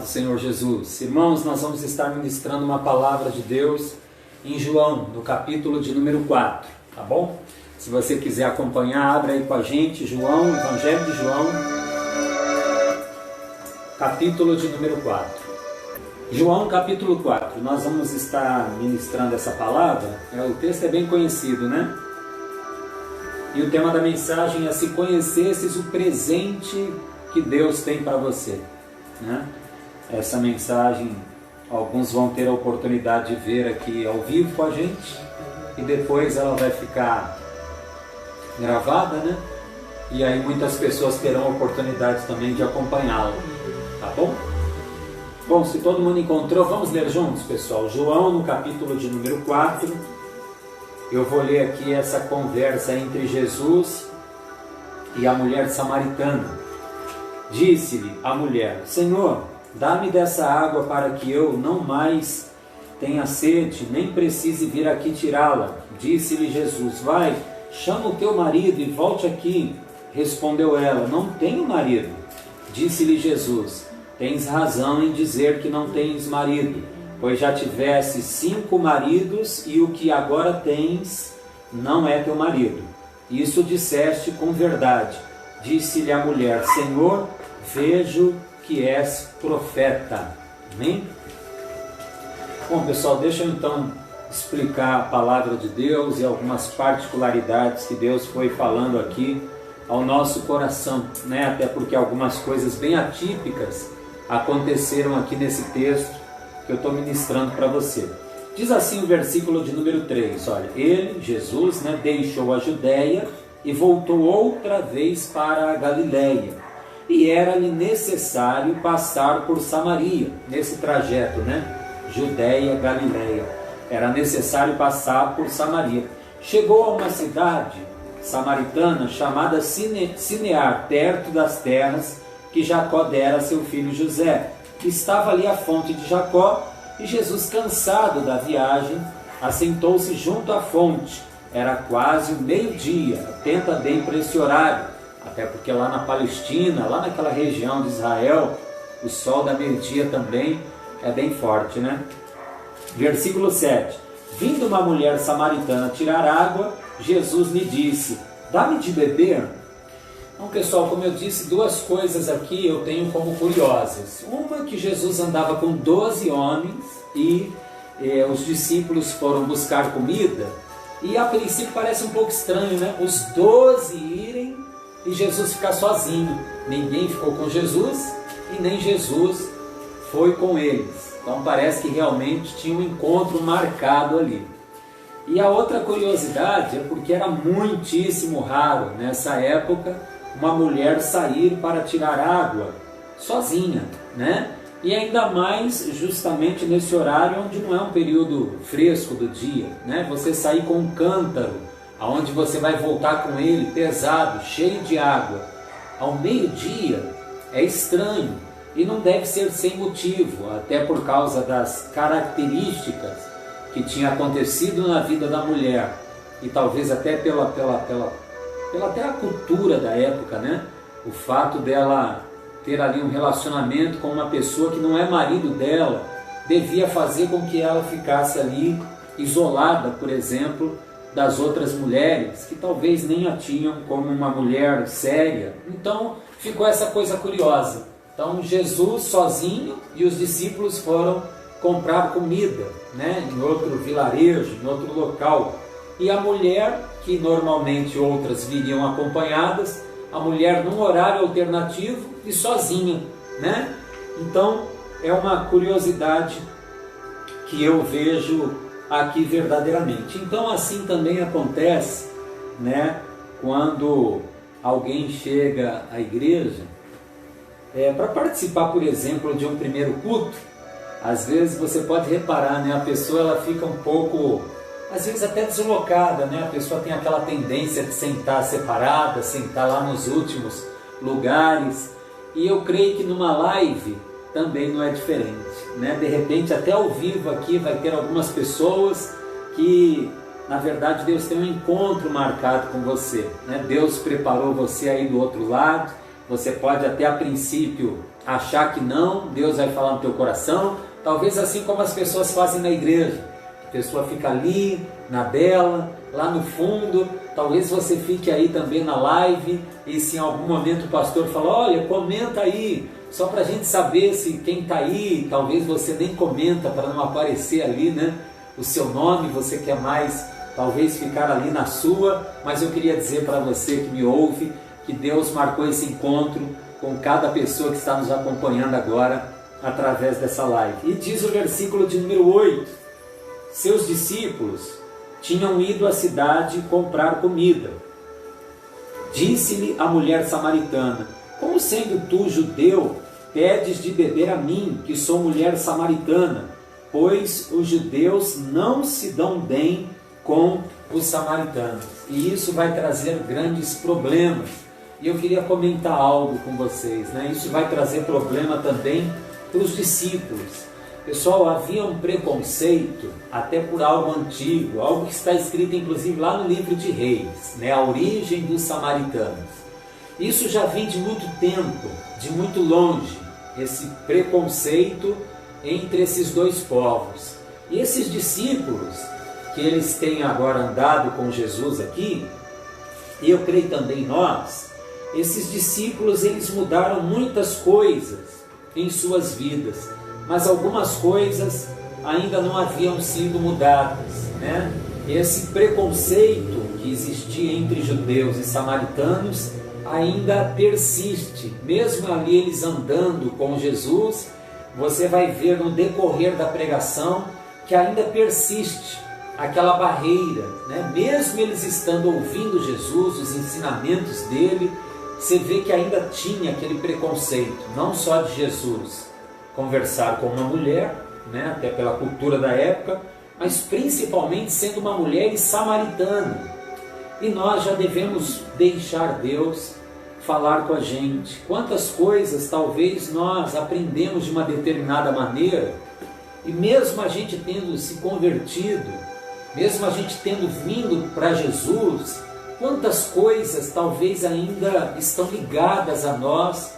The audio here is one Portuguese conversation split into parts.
Senhor Jesus. Irmãos, nós vamos estar ministrando uma palavra de Deus em João, no capítulo de número 4, tá bom? Se você quiser acompanhar, abra aí com a gente, João, Evangelho de João, capítulo de número 4. João, capítulo 4, nós vamos estar ministrando essa palavra, o texto é bem conhecido, né? E o tema da mensagem é: se conhecesses o presente que Deus tem para você, né? Essa mensagem, alguns vão ter a oportunidade de ver aqui ao vivo com a gente, e depois ela vai ficar gravada, né? E aí muitas pessoas terão a oportunidade também de acompanhá-la, tá bom? Bom, se todo mundo encontrou, vamos ler juntos, pessoal. João, no capítulo de número 4, eu vou ler aqui essa conversa entre Jesus e a mulher samaritana. Disse-lhe a mulher: Senhor, dá-me dessa água para que eu não mais tenha sede, nem precise vir aqui tirá-la. Disse-lhe Jesus: vai, chama o teu marido e volte aqui. Respondeu ela: não tenho marido. Disse-lhe Jesus: tens razão em dizer que não tens marido, pois já tivesse 5 maridos e o que agora tens não é teu marido. Isso disseste com verdade. Disse-lhe a mulher: Senhor, vejo que és profeta. Amém? Bom, pessoal, deixa eu então explicar a palavra de Deus e algumas particularidades que Deus foi falando aqui ao nosso coração, né? Até porque algumas coisas bem atípicas aconteceram aqui nesse texto que eu estou ministrando para você. Diz assim o versículo de número 3, olha: ele, Jesus, né, deixou a Judéia e voltou outra vez para a Galiléia, e era-lhe necessário passar por Samaria. Nesse trajeto, né, Judéia, Galiléia, era necessário passar por Samaria. Chegou a uma cidade samaritana chamada Sinear, perto das terras que Jacó dera a seu filho José. Estava ali a fonte de Jacó, e Jesus, cansado da viagem, assentou-se junto à fonte. Era quase o meio-dia. Atenta bem para esse horário, até porque lá na Palestina, lá naquela região de Israel, o sol da meio-dia também é bem forte, né? Versículo 7. Vindo uma mulher samaritana tirar água, Jesus lhe disse: dá-me de beber. Então, pessoal, como eu disse, 2 coisas aqui eu tenho como curiosas. Uma, que Jesus andava com 12 homens e os discípulos foram buscar comida. E a princípio parece um pouco estranho, né? Os 12 irem e Jesus ficar sozinho. Ninguém ficou com Jesus e nem Jesus foi com eles. Então parece que realmente tinha um encontro marcado ali. E a outra curiosidade é porque era muitíssimo raro nessa época uma mulher sair para tirar água sozinha, né? E ainda mais justamente nesse horário onde não é um período fresco do dia, né? Você sair com um cântaro, aonde você vai voltar com ele pesado, cheio de água, ao meio-dia, é estranho e não deve ser sem motivo, até por causa das características que tinha acontecido na vida da mulher, e talvez até pela até a cultura da época, né? O fato dela ter ali um relacionamento com uma pessoa que não é marido dela, devia fazer com que ela ficasse ali isolada, por exemplo, das outras mulheres, que talvez nem a tinham como uma mulher séria. Então ficou essa coisa curiosa. Então Jesus sozinho e os discípulos foram comprar comida, né? Em outro vilarejo, em outro local. E a mulher, que normalmente outras viriam acompanhadas, a mulher num horário alternativo e sozinha, né? Então é uma curiosidade que eu vejo aqui verdadeiramente. Então assim também acontece, né, quando alguém chega à igreja para participar, por exemplo, de um primeiro culto. Às vezes você pode reparar, né, a pessoa ela fica um pouco, às vezes até deslocada, né? A pessoa tem aquela tendência de sentar separada, sentar lá nos últimos lugares. E eu creio que numa live também não é diferente, né? De repente, até ao vivo aqui vai ter algumas pessoas que, na verdade, Deus tem um encontro marcado com você, né? Deus preparou você aí do outro lado Você pode até a princípio achar que não, Deus vai falar no teu coração, talvez assim como as pessoas fazem na igreja. A pessoa fica ali, na dela, lá no fundo, talvez você fique aí também na live, e se em algum momento o pastor fala, olha, comenta aí, só para a gente saber se quem está aí, talvez você nem comenta para não aparecer ali, né? O seu nome, você quer mais, talvez ficar ali na sua, mas eu queria dizer para você que me ouve, que Deus marcou esse encontro com cada pessoa que está nos acompanhando agora através dessa live. E diz o versículo de número 8, seus discípulos tinham ido à cidade comprar comida. Disse-lhe a mulher samaritana, como sendo tu judeu, pedes de beber a mim, que sou mulher samaritana? Pois os judeus não se dão bem com os samaritanos. E isso vai trazer grandes problemas. E eu queria comentar algo com vocês, né? Isso vai trazer problema também para os discípulos. Pessoal, havia um preconceito até por algo antigo, algo que está escrito inclusive lá no livro de Reis, né? A origem dos samaritanos. Isso já vem de muito tempo, de muito longe, esse preconceito entre esses dois povos. E esses discípulos, que eles têm agora andado com Jesus aqui, e eu creio também nós, esses discípulos, eles mudaram muitas coisas em suas vidas, mas algumas coisas ainda não haviam sido mudadas, né? Esse preconceito que existia entre judeus e samaritanos ainda persiste, mesmo ali eles andando com Jesus, você vai ver no decorrer da pregação que ainda persiste aquela barreira, né? Mesmo eles estando ouvindo Jesus, os ensinamentos dele, você vê que ainda tinha aquele preconceito, não só de Jesus conversar com uma mulher, né? Até pela cultura da época, mas principalmente sendo uma mulher e samaritana. E nós já devemos deixar Deus falar com a gente. Quantas coisas talvez nós aprendemos de uma determinada maneira, e mesmo a gente tendo se convertido, mesmo a gente tendo vindo para Jesus, quantas coisas talvez ainda estão ligadas a nós,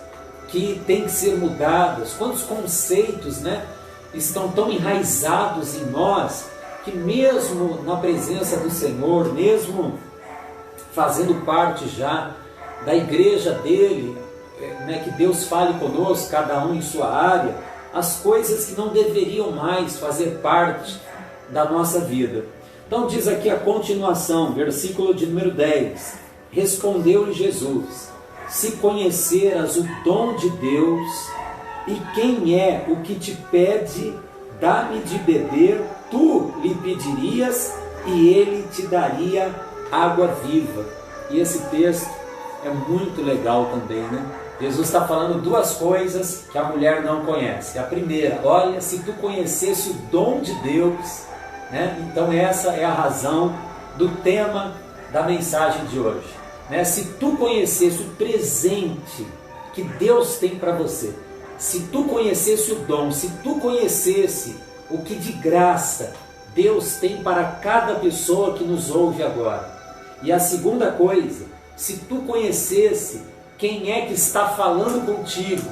que tem que ser mudadas, quantos conceitos, né, estão tão enraizados em nós, que mesmo na presença do Senhor, mesmo fazendo parte já da igreja dele, né, que Deus fale conosco, cada um em sua área, as coisas que não deveriam mais fazer parte da nossa vida. Então diz aqui a continuação, versículo de número 10. Respondeu-lhe Jesus, se conheceras o dom de Deus, e quem é o que te pede, dá-me de beber, tu lhe pedirias, e ele te daria água viva. E esse texto é muito legal também, né? Jesus está falando duas coisas que a mulher não conhece. A primeira, olha, se tu conhecesse o dom de Deus, né? Então essa é a razão do tema da mensagem de hoje, né? Se tu conhecesse o presente que Deus tem para você, se tu conhecesse o dom, se tu conhecesse o que de graça Deus tem para cada pessoa que nos ouve agora. E a segunda coisa, se tu conhecesse quem é que está falando contigo,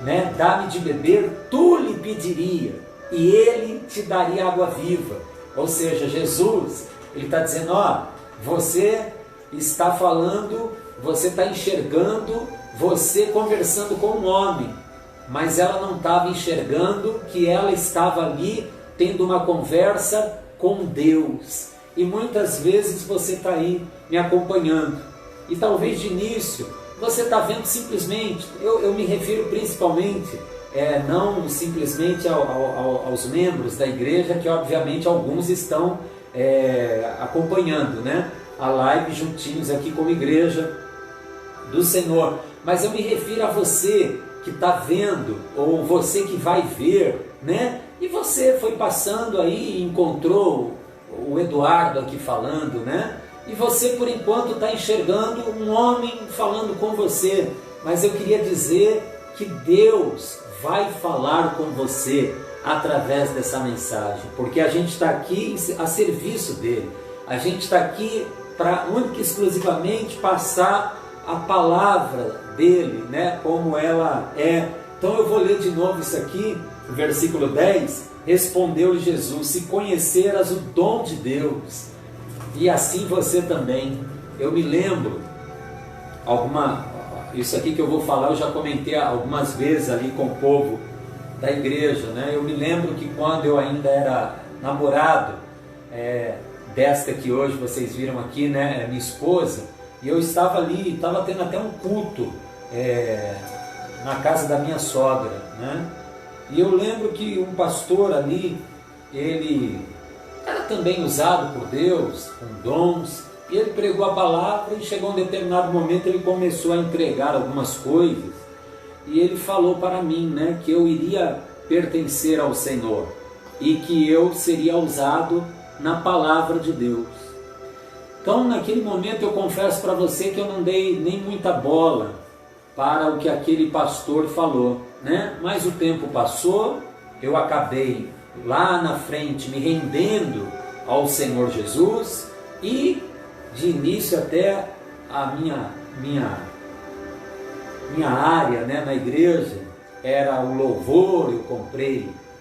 né? Dá-me de beber, tu lhe pediria, e ele te daria água viva. Ou seja, Jesus, ele está dizendo, ó, você está falando, você está enxergando, você conversando com um homem, mas ela não estava enxergando que ela estava ali tendo uma conversa com Deus. E muitas vezes você está aí me acompanhando, e talvez de início você está vendo simplesmente, eu me refiro principalmente, não simplesmente aos membros da igreja, que obviamente alguns estão acompanhando, né, a live juntinhos aqui como igreja do Senhor, mas eu me refiro a você que está vendo, ou você que vai ver, né, e você foi passando aí e encontrou o Eduardo aqui falando, né, e você por enquanto está enxergando um homem falando com você, mas eu queria dizer que Deus vai falar com você através dessa mensagem, porque a gente está aqui a serviço dele, a gente está aqui para única e exclusivamente passar a palavra dele, né, como ela é. Então eu vou ler de novo isso aqui, versículo 10. Respondeu-lhe Jesus: se conheceras o dom de Deus, e assim você também. Eu me lembro, isso aqui que eu vou falar, eu já comentei algumas vezes ali com o povo da igreja, né? Eu me lembro que quando eu ainda era namorado, desta que hoje vocês viram aqui, né, minha esposa, e eu estava ali, estava tendo até um culto na casa da minha sogra, né? E eu lembro que um pastor ali, ele era também usado por Deus, com dons, e ele pregou a palavra, e chegou um determinado momento, ele começou a entregar algumas coisas, e ele falou para mim, né, que eu iria pertencer ao Senhor, e que eu seria usado na palavra de Deus. Então, naquele momento, eu confesso para você que eu não dei nem muita bola para o que aquele pastor falou, né? Mas o tempo passou, eu acabei lá na frente me rendendo ao Senhor Jesus, e de início até a minha área, né, na igreja era o louvor.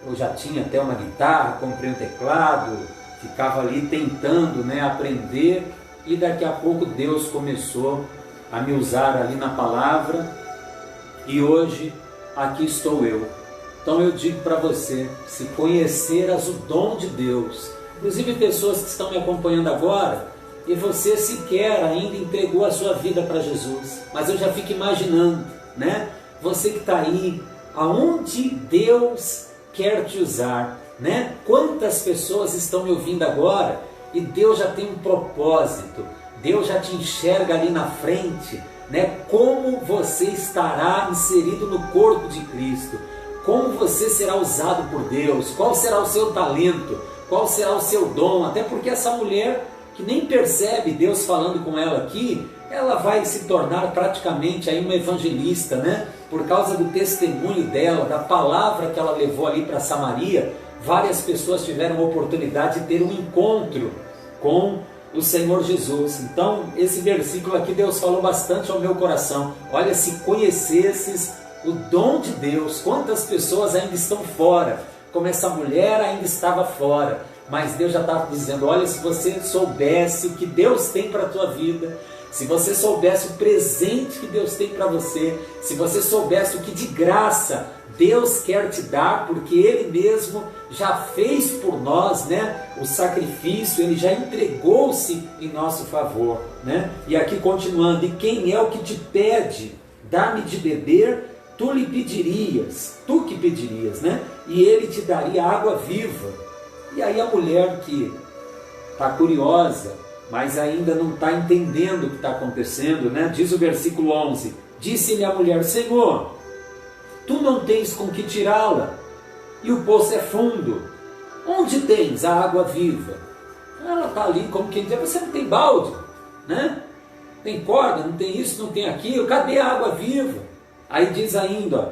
Eu já tinha até uma guitarra, comprei um teclado, ficava ali tentando, né, aprender, e daqui a pouco Deus começou a me usar ali na palavra, e hoje aqui estou eu. Então eu digo para você, se conheceras o dom de Deus, inclusive pessoas que estão me acompanhando agora, e você sequer ainda entregou a sua vida para Jesus, mas eu já fico imaginando, né? Você que está aí, aonde Deus quer te usar, né? Quantas pessoas estão me ouvindo agora e Deus já tem um propósito, Deus já te enxerga ali na frente, né? Como você estará inserido no corpo de Cristo, como você será usado por Deus, qual será o seu talento, qual será o seu dom, até porque essa mulher que nem percebe Deus falando com ela aqui, ela vai se tornar praticamente aí uma evangelista, né? Por causa do testemunho dela, da palavra que ela levou ali para Samaria, várias pessoas tiveram a oportunidade de ter um encontro com o Senhor Jesus. Então, esse versículo aqui Deus falou bastante ao meu coração. Olha, se conhecesses o dom de Deus, quantas pessoas ainda estão fora, como essa mulher ainda estava fora. Mas Deus já estava dizendo, olha, se você soubesse o que Deus tem para a tua vida, se você soubesse o presente que Deus tem para você, se você soubesse o que de graça Deus quer te dar, porque Ele mesmo já fez por nós, né, o sacrifício, Ele já entregou-se em nosso favor, né? E aqui continuando, e quem é o que te pede, dá-me de beber, tu lhe pedirias, tu que pedirias, né? E Ele te daria água viva. E aí a mulher que está curiosa, mas ainda não está entendendo o que está acontecendo, né? Diz o versículo 11, disse-lhe a mulher, Senhor, tu não tens com que tirá-la, e o poço é fundo, onde tens a água viva? Ela está ali como quem diz, você não tem balde, né? Tem corda, não tem isso, não tem aquilo, cadê a água viva? Aí diz ainda,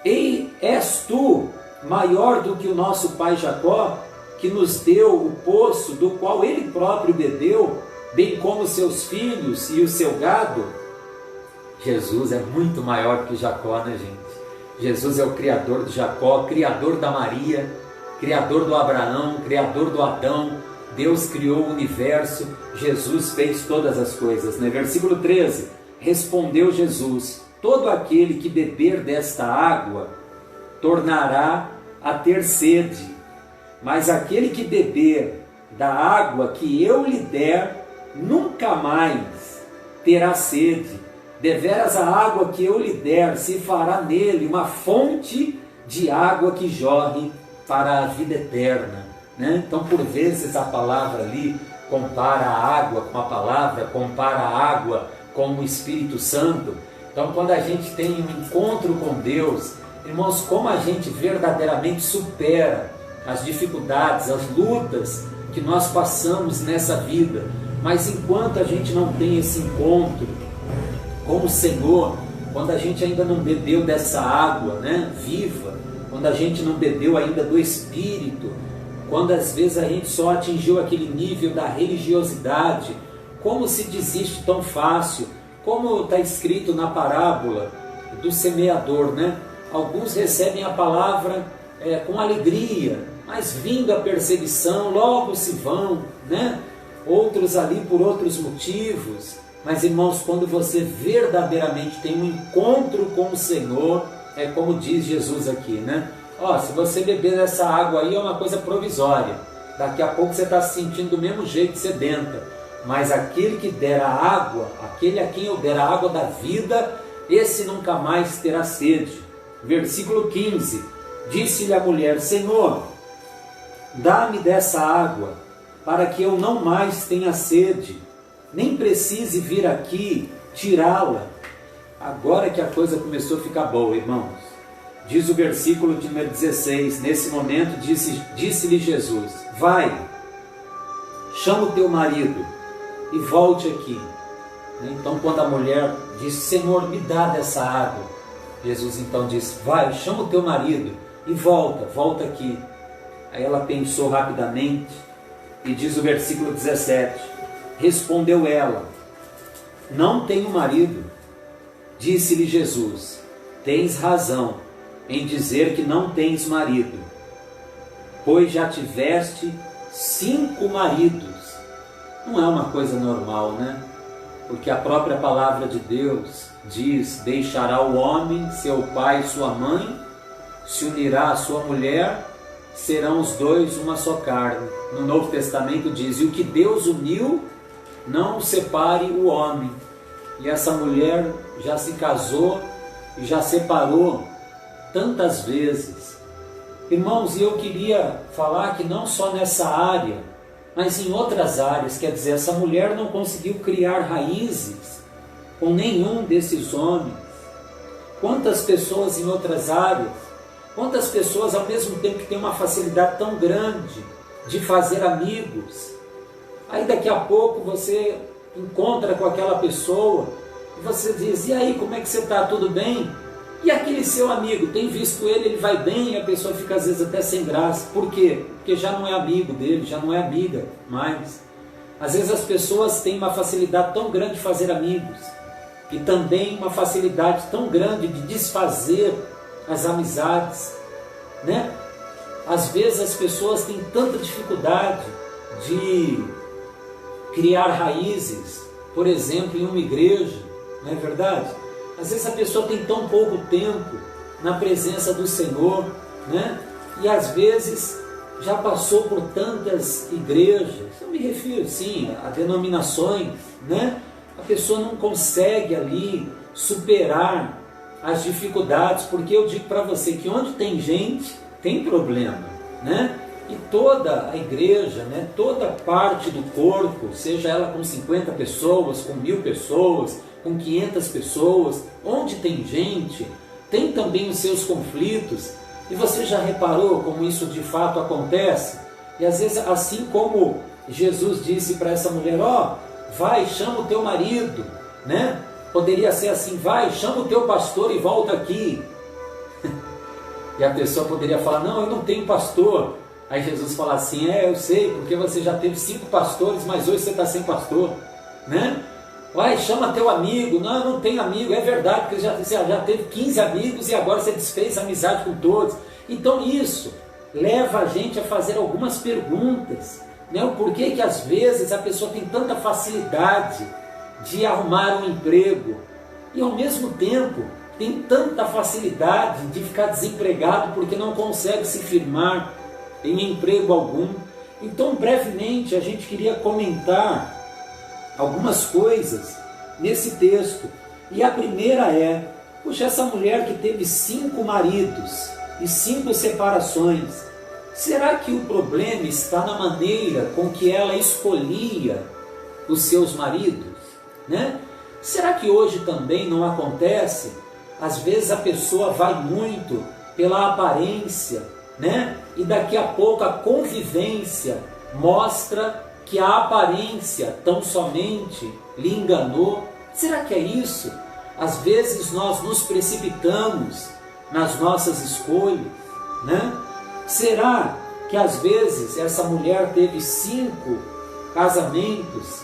ei, és tu maior do que o nosso pai Jacó, que nos deu o poço do qual ele próprio bebeu, bem como seus filhos e o seu gado? Jesus é muito maior que Jacó, né, gente? Jesus é o criador de Jacó, criador da Maria, criador do Abraão, criador do Adão. Deus criou o universo, Jesus fez todas as coisas, né? Versículo 13, respondeu Jesus, todo aquele que beber desta água tornará a ter sede, mas aquele que beber da água que eu lhe der, nunca mais terá sede. Deveras a água que eu lhe der, se fará nele uma fonte de água que jorre para a vida eterna, né? Então, por vezes, a palavra ali compara a água com a palavra, compara a água com o Espírito Santo. Então, quando a gente tem um encontro com Deus, irmãos, como a gente verdadeiramente supera as dificuldades, as lutas que nós passamos nessa vida. Mas enquanto a gente não tem esse encontro com o Senhor, quando a gente ainda não bebeu dessa água, né, viva, quando a gente não bebeu ainda do Espírito, quando às vezes a gente só atingiu aquele nível da religiosidade, como se desiste tão fácil, como está escrito na parábola do semeador, né? Alguns recebem a palavra com alegria, mas vindo a perseguição, logo se vão, né? Outros ali por outros motivos. Mas, irmãos, quando você verdadeiramente tem um encontro com o Senhor, é como diz Jesus aqui, né? Ó, se você beber essa água aí é uma coisa provisória. Daqui a pouco você está se sentindo do mesmo jeito, sedenta. Mas aquele que der a água, aquele a quem eu der a água da vida, esse nunca mais terá sede. Versículo 15. Disse-lhe a mulher: Senhor, dá-me dessa água, para que eu não mais tenha sede, nem precise vir aqui tirá-la. Agora que a coisa começou a ficar boa, irmãos. Diz o versículo de número 16, nesse momento disse-lhe Jesus: vai, chama o teu marido e volte aqui. Então, quando a mulher disse: Senhor, me dá dessa água, Jesus então disse: vai, chama o teu marido e volta aqui. Aí ela pensou rapidamente e diz o versículo 17: respondeu ela: não tenho marido. Disse-lhe Jesus: tens razão em dizer que não tens marido, pois já tiveste 5 maridos. Não é uma coisa normal, né? Porque a própria palavra de Deus diz: deixará o homem seu pai e sua mãe, se unirá à sua mulher, serão os dois uma só carne. No Novo Testamento diz: e o que Deus uniu, não o separe o homem. E essa mulher já se casou e já separou tantas vezes. Irmãos, e eu queria falar que não só nessa área, mas em outras áreas, quer dizer, essa mulher não conseguiu criar raízes com nenhum desses homens. Quantas pessoas em outras áreas, quantas pessoas ao mesmo tempo que têm uma facilidade tão grande de fazer amigos, aí daqui a pouco você encontra com aquela pessoa e você diz: e aí, como é que você está? Tudo bem? E aquele seu amigo, tem visto ele vai bem, e a pessoa fica às vezes até sem graça. Por quê? Porque já não é amigo dele, já não é amiga mais. Às vezes as pessoas têm uma facilidade tão grande de fazer amigos e também uma facilidade tão grande de desfazer as amizades, né? Às vezes as pessoas têm tanta dificuldade de criar raízes, por exemplo, em uma igreja, não é verdade? Às vezes a pessoa tem tão pouco tempo na presença do Senhor, né? E às vezes já passou por tantas igrejas, eu me refiro sim a denominações, né? A pessoa não consegue ali superar as dificuldades, porque eu digo para você que onde tem gente, tem problema, né? E toda a igreja, né, toda parte do corpo, seja ela com 50 pessoas, com 1000 pessoas, com 500 pessoas, onde tem gente, tem também os seus conflitos. E você já reparou como isso de fato acontece? E às vezes, assim como Jesus disse para essa mulher: ó, vai, chama o teu marido, né? Poderia ser assim: vai, chama o teu pastor e volta aqui. E a pessoa poderia falar: não, eu não tenho pastor. Aí Jesus fala assim: eu sei, porque você já teve 5 pastores, mas hoje você está sem pastor, né? Vai, chama teu amigo. Não, eu não tenho amigo. É verdade, porque você já teve 15 amigos e agora você desfez amizade com todos. Então isso leva a gente a fazer algumas perguntas, né? O porquê que às vezes a pessoa tem tanta facilidade de arrumar um emprego e ao mesmo tempo tem tanta facilidade de ficar desempregado porque não consegue se firmar em emprego algum. Então, brevemente, a gente queria comentar algumas coisas nesse texto. E a primeira é: puxa, essa mulher que teve 5 maridos e 5 separações, será que o problema está na maneira com que ela escolhia os seus maridos, né? Será que hoje também não acontece? Às vezes a pessoa vai muito pela aparência, né? E daqui a pouco a convivência mostra que a aparência tão somente lhe enganou. Será que é isso? Às vezes nós nos precipitamos nas nossas escolhas, né? Será que às vezes essa mulher teve 5 casamentos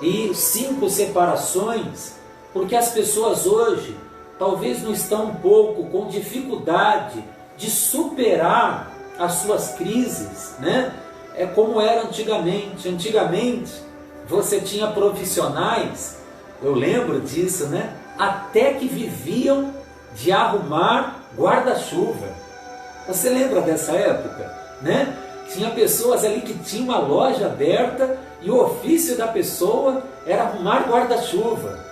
e 5 separações Porque as pessoas hoje talvez não estão um pouco com dificuldade de superar as suas crises, né? É como era antigamente. Antigamente você tinha profissionais, eu lembro disso, né? Até que viviam de arrumar guarda-chuva. Você lembra dessa época, né? Tinha pessoas ali que tinham uma loja aberta e o ofício da pessoa era arrumar guarda-chuva.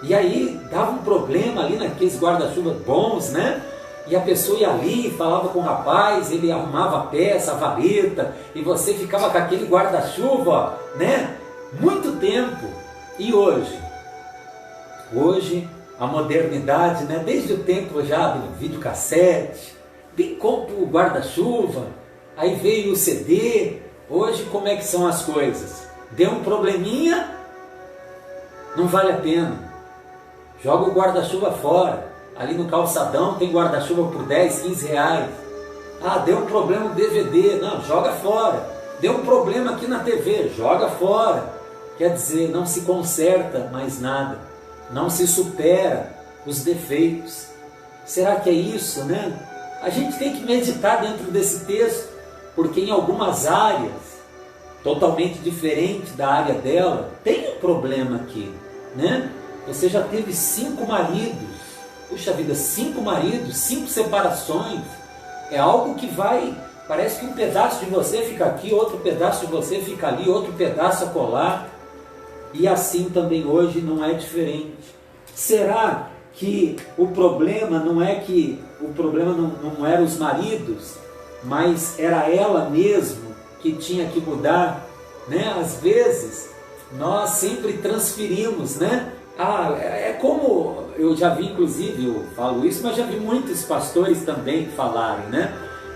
E aí dava um problema ali naqueles guarda-chuva bons, né? E a pessoa ia ali, falava com o rapaz, ele arrumava a peça, a vareta, e você ficava com aquele guarda-chuva, né? Muito tempo. E hoje? Hoje, a modernidade, né? Desde o tempo já do videocassete, bem compra o guarda-chuva, aí veio o CD. Hoje, como é que são as coisas? Deu um probleminha, não vale a pena. Joga o guarda-chuva fora. Ali no calçadão tem guarda-chuva por 10, 15 reais. Ah, deu um problema no DVD. Não, joga fora. Deu um problema aqui na TV. Joga fora. Quer dizer, não se conserta mais nada. Não se supera os defeitos. Será que é isso, né? A gente tem que meditar dentro desse texto, porque em algumas áreas, totalmente diferente da área dela, tem um problema aqui, né? Você já teve 5 maridos. Puxa vida, 5 maridos, 5 separações. É algo que vai... Parece que um pedaço de você fica aqui, outro pedaço de você fica ali, outro pedaço acolá. E assim também hoje não é diferente. Será que o problema não é que... O problema não era os maridos, mas era ela mesmo que tinha que mudar, né? Às vezes, nós sempre transferimos, né? É como, eu já vi, inclusive, eu falo isso, mas já vi muitos pastores também falarem, né?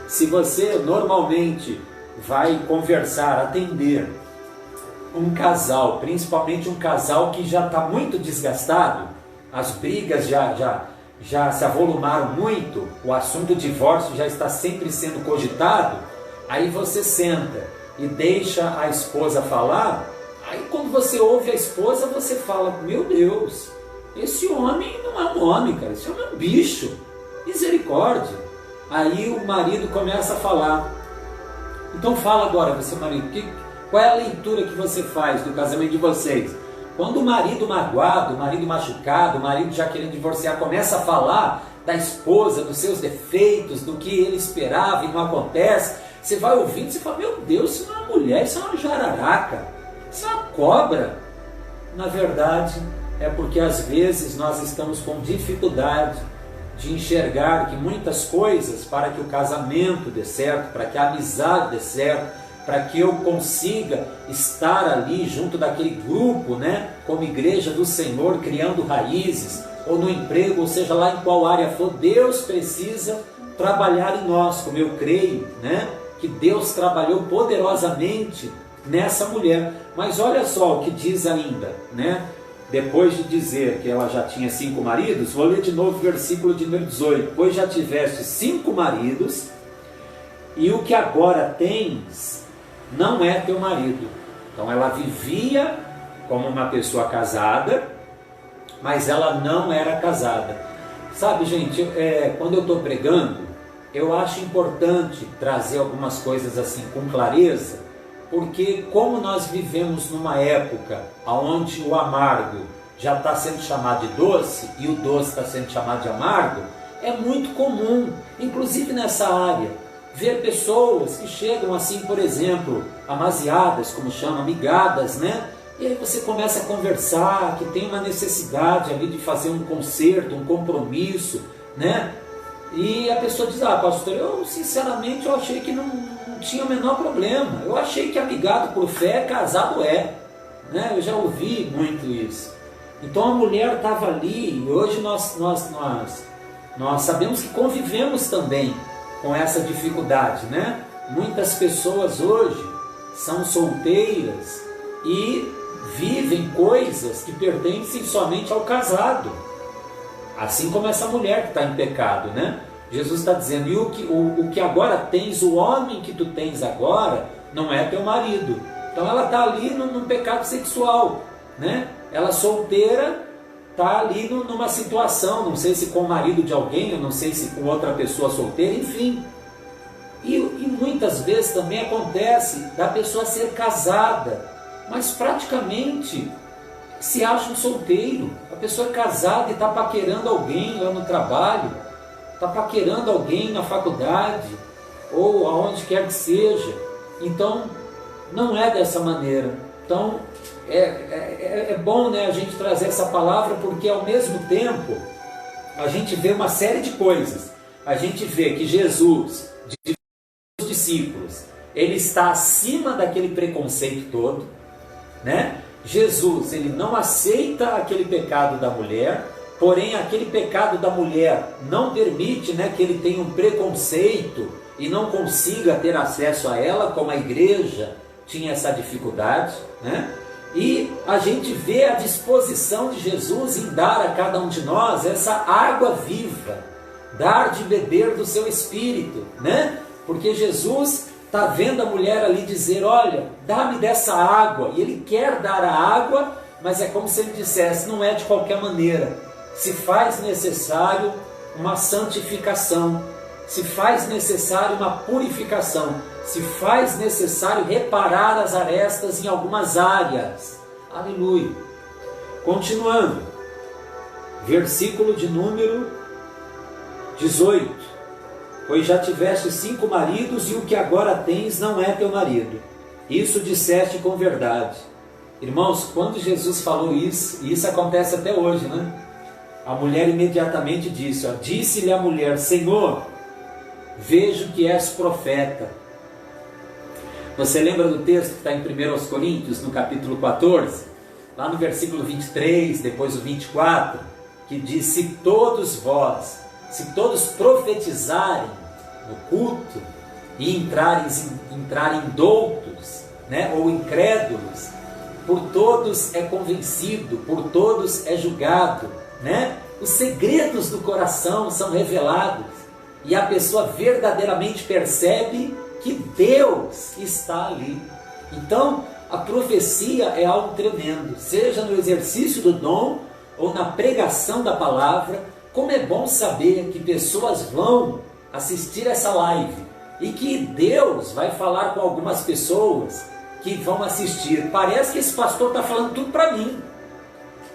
Se você normalmente vai conversar, atender um casal, principalmente um casal que já está muito desgastado, as brigas já se avolumaram muito, o assunto divórcio já está sempre sendo cogitado, aí você senta e deixa a esposa falar. Aí quando você ouve a esposa, você fala, meu Deus, esse homem não é um homem, cara, esse homem é um bicho, misericórdia. Aí o marido começa a falar. Então fala agora, você marido, qual é a leitura que você faz do casamento de vocês? Quando o marido magoado, o marido machucado, o marido já querendo divorciar, começa a falar da esposa, dos seus defeitos, do que ele esperava e não acontece, você vai ouvindo e você fala, meu Deus, isso não é uma mulher, isso é uma jararaca. Isso é uma cobra. Na verdade, é porque às vezes nós estamos com dificuldade de enxergar que muitas coisas, para que o casamento dê certo, para que a amizade dê certo, para que eu consiga estar ali junto daquele grupo, né, como igreja do Senhor, criando raízes, ou no emprego, ou seja lá em qual área for, Deus precisa trabalhar em nós, como eu creio, né, que Deus trabalhou poderosamente nessa mulher. Mas olha só o que diz ainda, né? Depois de dizer que ela já tinha 5 maridos, vou ler de novo o versículo de número 18. Pois já tiveste 5 maridos, e o que agora tens não é teu marido. Então ela vivia como uma pessoa casada, mas ela não era casada. Sabe, gente, quando eu estou pregando, eu acho importante trazer algumas coisas assim com clareza, porque como nós vivemos numa época onde o amargo já está sendo chamado de doce e o doce está sendo chamado de amargo, é muito comum, inclusive nessa área, ver pessoas que chegam assim, por exemplo, amaziadas, como chama, amigadas, né? E aí você começa a conversar, que tem uma necessidade ali de fazer um conserto, um compromisso, né? E a pessoa diz, pastor, eu sinceramente eu achei que não tinha o menor problema. Eu achei que amigado por fé, casado é. Né? Eu já ouvi muito isso. Então a mulher estava ali, e hoje nós sabemos que convivemos também com essa dificuldade, né? Muitas pessoas hoje são solteiras e vivem coisas que pertencem somente ao casado. Assim como essa mulher que está em pecado, né? Jesus está dizendo, e o que agora tens, o homem que tu tens agora, não é teu marido. Então ela está ali num pecado sexual, né? Ela solteira, está ali numa situação, não sei se com o marido de alguém, eu não sei se com outra pessoa solteira, enfim. E muitas vezes também acontece da pessoa ser casada, mas praticamente se acha um solteiro. A pessoa é casada e está paquerando alguém lá no trabalho, está paquerando alguém na faculdade, ou aonde quer que seja. Então, não é dessa maneira. Então, é bom, né, a gente trazer essa palavra, porque ao mesmo tempo a gente vê uma série de coisas. A gente vê que Jesus, os discípulos, ele está acima daquele preconceito todo, né? Jesus, ele não aceita aquele pecado da mulher, porém aquele pecado da mulher não permite, né, que ele tenha um preconceito e não consiga ter acesso a ela, como a igreja tinha essa dificuldade, né? E a gente vê a disposição de Jesus em dar a cada um de nós essa água viva, dar de beber do seu Espírito, né? Porque Jesus está vendo a mulher ali dizer, olha, dá-me dessa água, e ele quer dar a água, mas é como se ele dissesse, não é de qualquer maneira, se faz necessário uma santificação, se faz necessário uma purificação, se faz necessário reparar as arestas em algumas áreas. Aleluia. Continuando, versículo de número 18. Pois já tiveste 5 maridos e o que agora tens não é teu marido. Isso disseste com verdade. Irmãos, quando Jesus falou isso, e isso acontece até hoje, né? A mulher imediatamente disse, disse-lhe a mulher, Senhor, vejo que és profeta. Você lembra do texto que está em 1 Coríntios, no capítulo 14? Lá no versículo 23, depois o 24, que diz, se todos profetizarem no culto e entrarem doutos, né, ou incrédulos, por todos é convencido, por todos é julgado, né? Os segredos do coração são revelados e a pessoa verdadeiramente percebe que Deus está ali. Então, a profecia é algo tremendo, seja no exercício do dom ou na pregação da palavra. Como é bom saber que pessoas vão assistir essa live e que Deus vai falar com algumas pessoas que vão assistir. Parece que esse pastor está falando tudo para mim.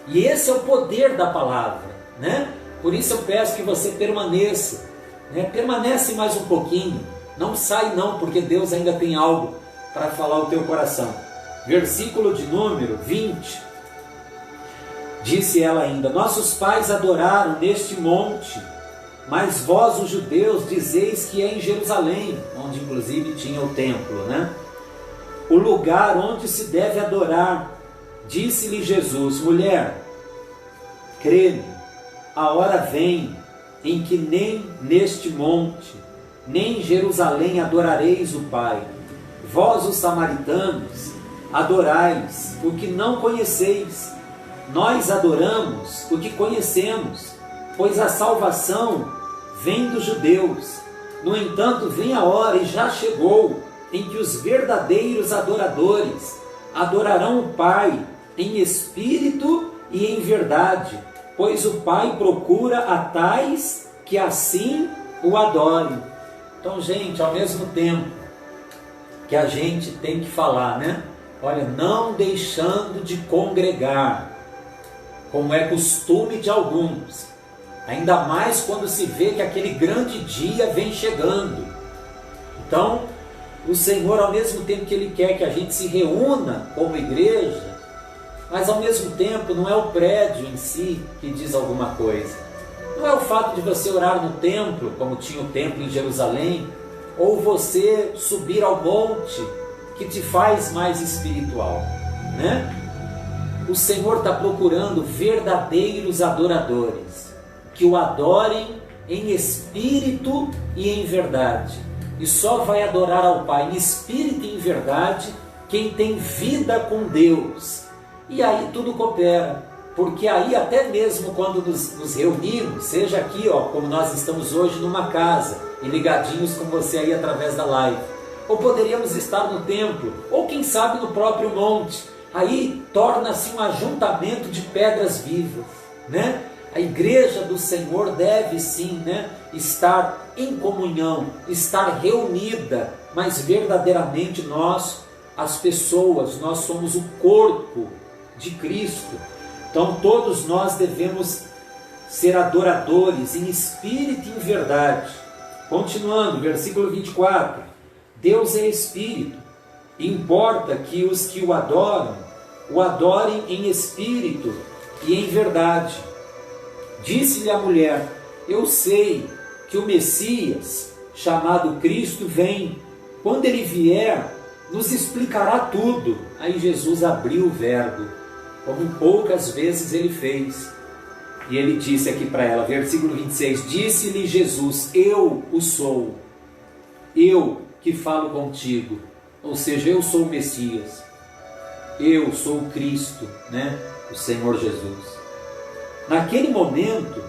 E esse é o poder da palavra, né? Por isso eu peço que você permaneça, né? Permanece mais um pouquinho. Não sai não, porque Deus ainda tem algo para falar ao teu coração. Versículo de número 20. Disse ela ainda, nossos pais adoraram neste monte, mas vós os judeus dizeis que é em Jerusalém, onde inclusive tinha o templo, né? O lugar onde se deve adorar. Disse-lhe Jesus, mulher, crê-me, a hora vem em que nem neste monte, nem em Jerusalém adorareis o Pai. Vós os samaritanos adorais o que não conheceis. Nós adoramos o que conhecemos, pois a salvação vem dos judeus. No entanto, vem a hora, e já chegou, em que os verdadeiros adoradores adorarão o Pai em espírito e em verdade, pois o Pai procura a tais que assim o adorem. Então, gente, ao mesmo tempo que a gente tem que falar, né? Olha, não deixando de congregar, como é costume de alguns, ainda mais quando se vê que aquele grande dia vem chegando. Então, o Senhor, ao mesmo tempo que Ele quer que a gente se reúna como igreja, mas ao mesmo tempo não é o prédio em si que diz alguma coisa. Não é o fato de você orar no templo, como tinha o templo em Jerusalém, ou você subir ao monte, que te faz mais espiritual, né? O Senhor está procurando verdadeiros adoradores, que o adorem em espírito e em verdade. E só vai adorar ao Pai em espírito e em verdade quem tem vida com Deus. E aí tudo coopera, porque aí até mesmo quando nos reunimos, seja aqui, como nós estamos hoje numa casa, e ligadinhos com você aí através da live, ou poderíamos estar no templo, ou quem sabe no próprio monte, aí torna-se um ajuntamento de pedras vivas, né? A igreja do Senhor deve sim, né, estar em comunhão, estar reunida, mas verdadeiramente nós, as pessoas, nós somos o corpo de Cristo. Então todos nós devemos ser adoradores em espírito e em verdade. Continuando, versículo 24. Deus é espírito, e importa que os que o adorem em espírito e em verdade. Disse-lhe a mulher: eu sei que o Messias, chamado Cristo, vem. Quando ele vier, nos explicará tudo. Aí Jesus abriu o verbo, como poucas vezes ele fez. E ele disse aqui para ela, versículo 26, disse-lhe Jesus: eu o sou, eu que falo contigo. Ou seja, eu sou o Messias, eu sou o Cristo, né? O Senhor Jesus. Naquele momento,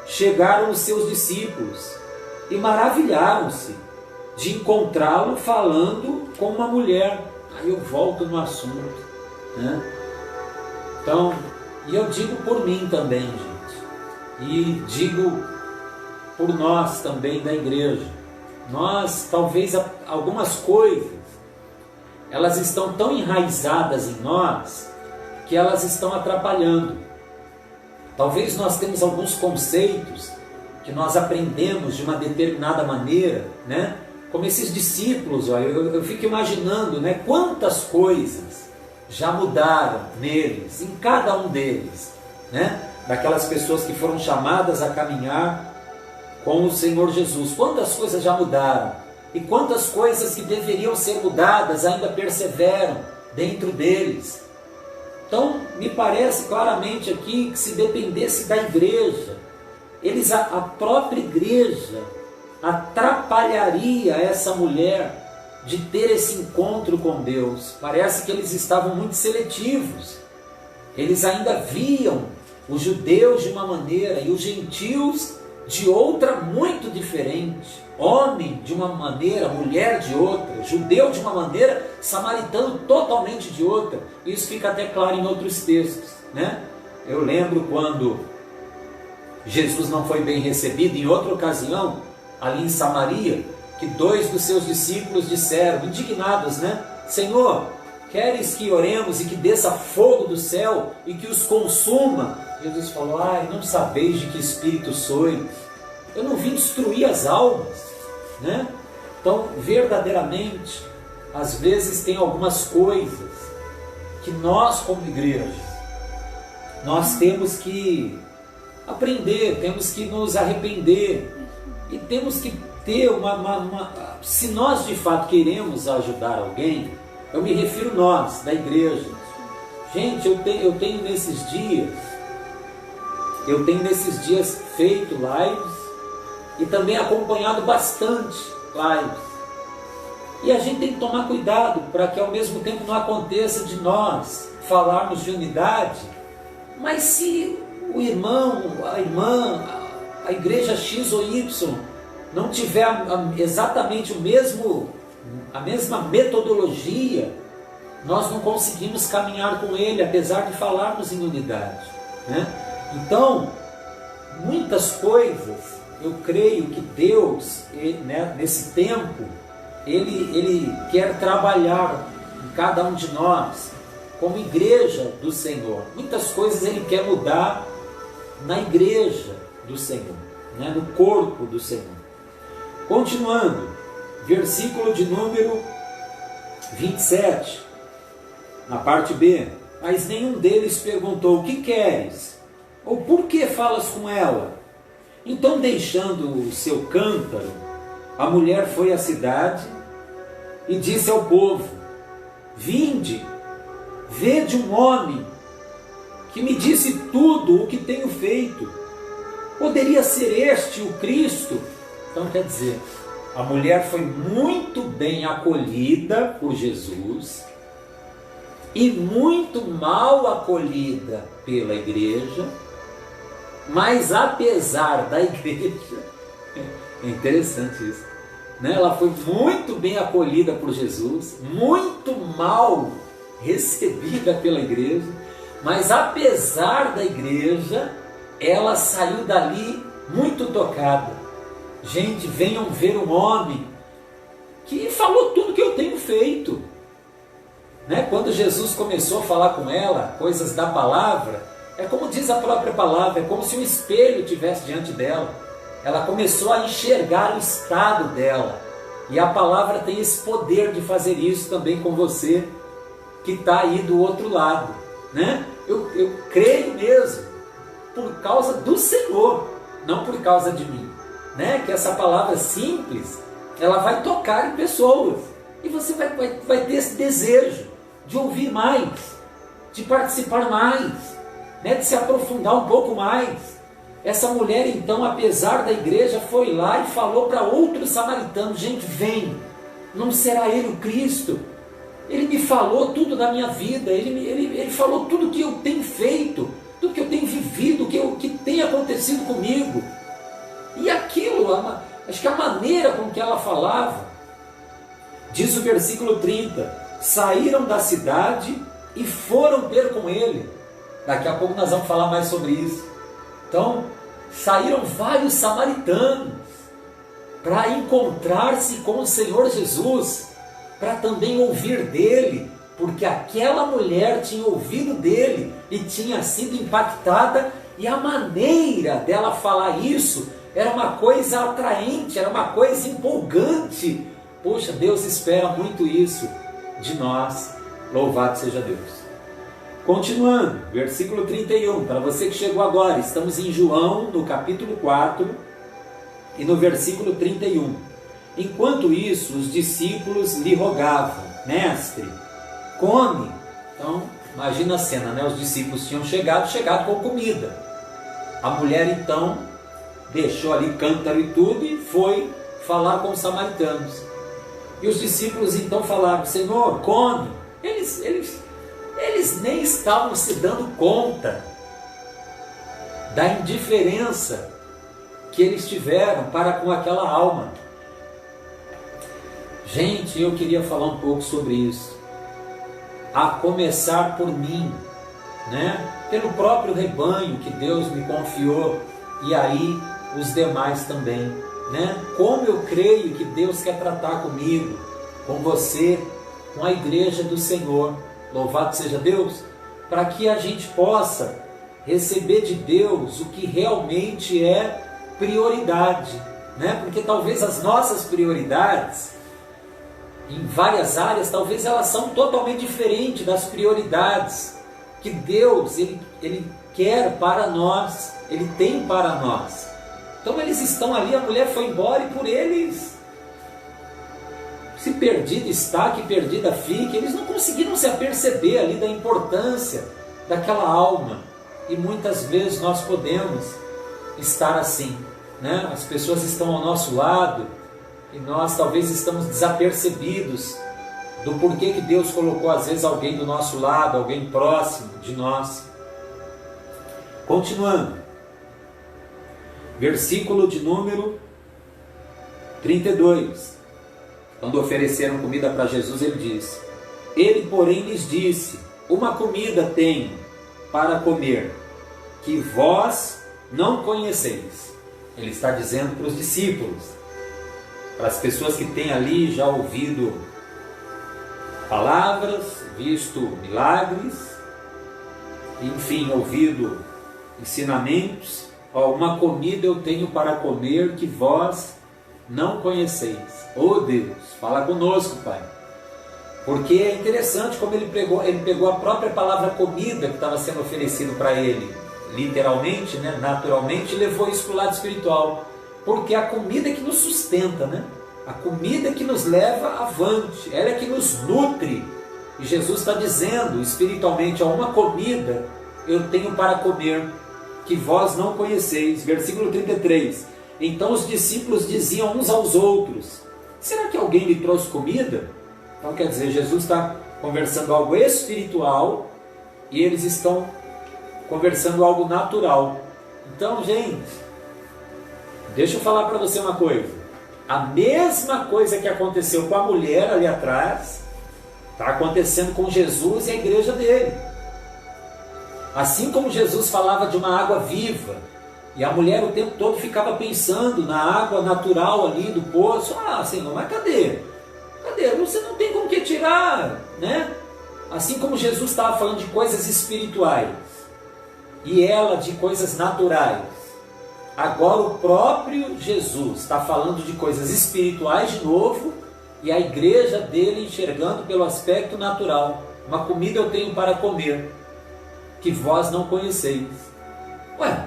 chegaram os seus discípulos e maravilharam-se de encontrá-lo falando com uma mulher. Aí eu volto no assunto, né? Então, e eu digo por mim também, gente, e digo por nós também da igreja. Nós, talvez algumas coisas, elas estão tão enraizadas em nós que elas estão atrapalhando. Talvez nós temos alguns conceitos que nós aprendemos de uma determinada maneira, né? Como esses discípulos, ó, eu fico imaginando, né, quantas coisas já mudaram neles, em cada um deles, né? Daquelas pessoas que foram chamadas a caminhar com o Senhor Jesus. Quantas coisas já mudaram e quantas coisas que deveriam ser mudadas ainda perseveram dentro deles. Então, me parece claramente aqui que se dependesse da igreja, a própria igreja atrapalharia essa mulher de ter esse encontro com Deus. Parece que eles estavam muito seletivos. Eles ainda viam os judeus de uma maneira e os gentios de outra muito diferente. Homem de uma maneira, mulher de outra, judeu de uma maneira, samaritano totalmente de outra. Isso fica até claro em outros textos, né? Eu lembro quando Jesus não foi bem recebido, em outra ocasião, ali em Samaria, que 2 dos seus discípulos disseram, indignados, né? Senhor, queres que oremos e que desça fogo do céu e que os consuma? Jesus falou: ai, não sabeis de que espírito sois. Eu não vim destruir as almas, né? Então, verdadeiramente, às vezes tem algumas coisas que nós, como igreja, nós temos que aprender, temos que nos arrepender e temos que ter se nós de fato queremos ajudar alguém, eu me refiro nós, da igreja. Gente, eu tenho nesses dias feito lives e também acompanhado bastante lives. E a gente tem que tomar cuidado para que ao mesmo tempo não aconteça de nós falarmos de unidade, mas se o irmão, a irmã, a igreja X ou Y não tiver exatamente a mesma metodologia, nós não conseguimos caminhar com ele, apesar de falarmos em unidade, né? Então, muitas coisas, eu creio que Deus, né, nesse tempo, Ele quer trabalhar em cada um de nós, como igreja do Senhor. Muitas coisas Ele quer mudar na igreja do Senhor, né, no corpo do Senhor. Continuando, versículo de número 27, na parte B. Mas nenhum deles perguntou: o que queres? Ou por que falas com ela? Então, deixando o seu cântaro, a mulher foi à cidade e disse ao povo: vinde, vede um homem que me disse tudo o que tenho feito. Poderia ser este o Cristo? Então, quer dizer, a mulher foi muito bem acolhida por Jesus e muito mal acolhida pela igreja, mas apesar da igreja, é interessante isso, né? Ela foi muito bem acolhida por Jesus, muito mal recebida pela igreja, mas apesar da igreja, ela saiu dali muito tocada. Gente, venham ver um homem que falou tudo que eu tenho feito. Né? Quando Jesus começou a falar com ela coisas da palavra, é como diz a própria palavra, é como se um espelho estivesse diante dela. Ela começou a enxergar o estado dela. E a palavra tem esse poder de fazer isso também com você, que está aí do outro lado. Né? Eu creio mesmo, por causa do Senhor, não por causa de mim. Né? Que essa palavra simples, ela vai tocar em pessoas. E você vai ter esse desejo de ouvir mais, de participar mais, né? De se aprofundar um pouco mais. Essa mulher então, apesar da igreja, foi lá e falou para outros samaritanos: gente, vem, não será ele o Cristo? Ele me falou tudo da minha vida, ele falou tudo que eu tenho feito, tudo que eu tenho vivido, o que tem acontecido comigo. E aquilo, acho que a maneira com que ela falava, diz o versículo 30, saíram da cidade e foram ter com ele. Daqui a pouco nós vamos falar mais sobre isso. Então, saíram vários samaritanos para encontrar-se com o Senhor Jesus, para também ouvir dele, porque aquela mulher tinha ouvido dele e tinha sido impactada, e a maneira dela falar isso era uma coisa atraente, era uma coisa empolgante. Poxa, Deus espera muito isso de nós. Louvado seja Deus. Continuando, versículo 31, para você que chegou agora, estamos em João, no capítulo 4, e no versículo 31. Enquanto isso, os discípulos lhe rogavam: mestre, come. Então, imagina a cena, né? Os discípulos tinham chegado com comida. A mulher então deixou ali cântaro e tudo e foi falar com os samaritanos. E os discípulos então falaram: Senhor, come. Eles nem estavam se dando conta da indiferença que eles tiveram para com aquela alma. Gente, eu queria falar um pouco sobre isso. A começar por mim, né? Pelo próprio rebanho que Deus me confiou, e aí os demais também, né? Como eu creio que Deus quer tratar comigo, com você, com a igreja do Senhor. Louvado seja Deus, para que a gente possa receber de Deus o que realmente é prioridade, né? Porque talvez as nossas prioridades, em várias áreas, talvez elas são totalmente diferentes das prioridades que Deus ele quer para nós, Ele tem para nós. Então eles estão ali, a mulher foi embora e por eles, se perdida está, que perdida fique, eles não conseguiram se aperceber ali da importância daquela alma. E muitas vezes nós podemos estar assim, né? As pessoas estão ao nosso lado e nós talvez estamos desapercebidos do porquê que Deus colocou às vezes alguém do nosso lado, alguém próximo de nós. Continuando, versículo de número 32. Quando ofereceram comida para Jesus, ele disse: ele, porém, lhes disse: uma comida tenho para comer, que vós não conheceis. Ele está dizendo para os discípulos, para as pessoas que têm ali já ouvido palavras, visto milagres, enfim, ouvido ensinamentos. Uma comida eu tenho para comer que vós não conheceis. Oh Deus, fala conosco, Pai. Porque é interessante como ele pegou a própria palavra comida que estava sendo oferecido para ele, literalmente, né, naturalmente, e levou isso para o lado espiritual. Porque a comida é que nos sustenta, né? A comida é que nos leva avante, ela é que nos nutre. E Jesus está dizendo espiritualmente: uma comida eu tenho para comer, que vós não conheceis. Versículo 33. Então os discípulos diziam uns aos outros: será que alguém lhe trouxe comida? Então quer dizer, Jesus está conversando algo espiritual e eles estão conversando algo natural. Então, gente, deixa eu falar para você uma coisa. A mesma coisa que aconteceu com a mulher ali atrás, está acontecendo com Jesus e a igreja dele. Assim como Jesus falava de uma água viva, e a mulher o tempo todo ficava pensando na água natural ali do poço. Ah, Senhor, mas cadê? Cadê? Você não tem com que tirar, né? Assim como Jesus estava falando de coisas espirituais, e ela de coisas naturais, agora o próprio Jesus está falando de coisas espirituais de novo, e a igreja dele enxergando pelo aspecto natural. Uma comida eu tenho para comer, que vós não conheceis. Ué,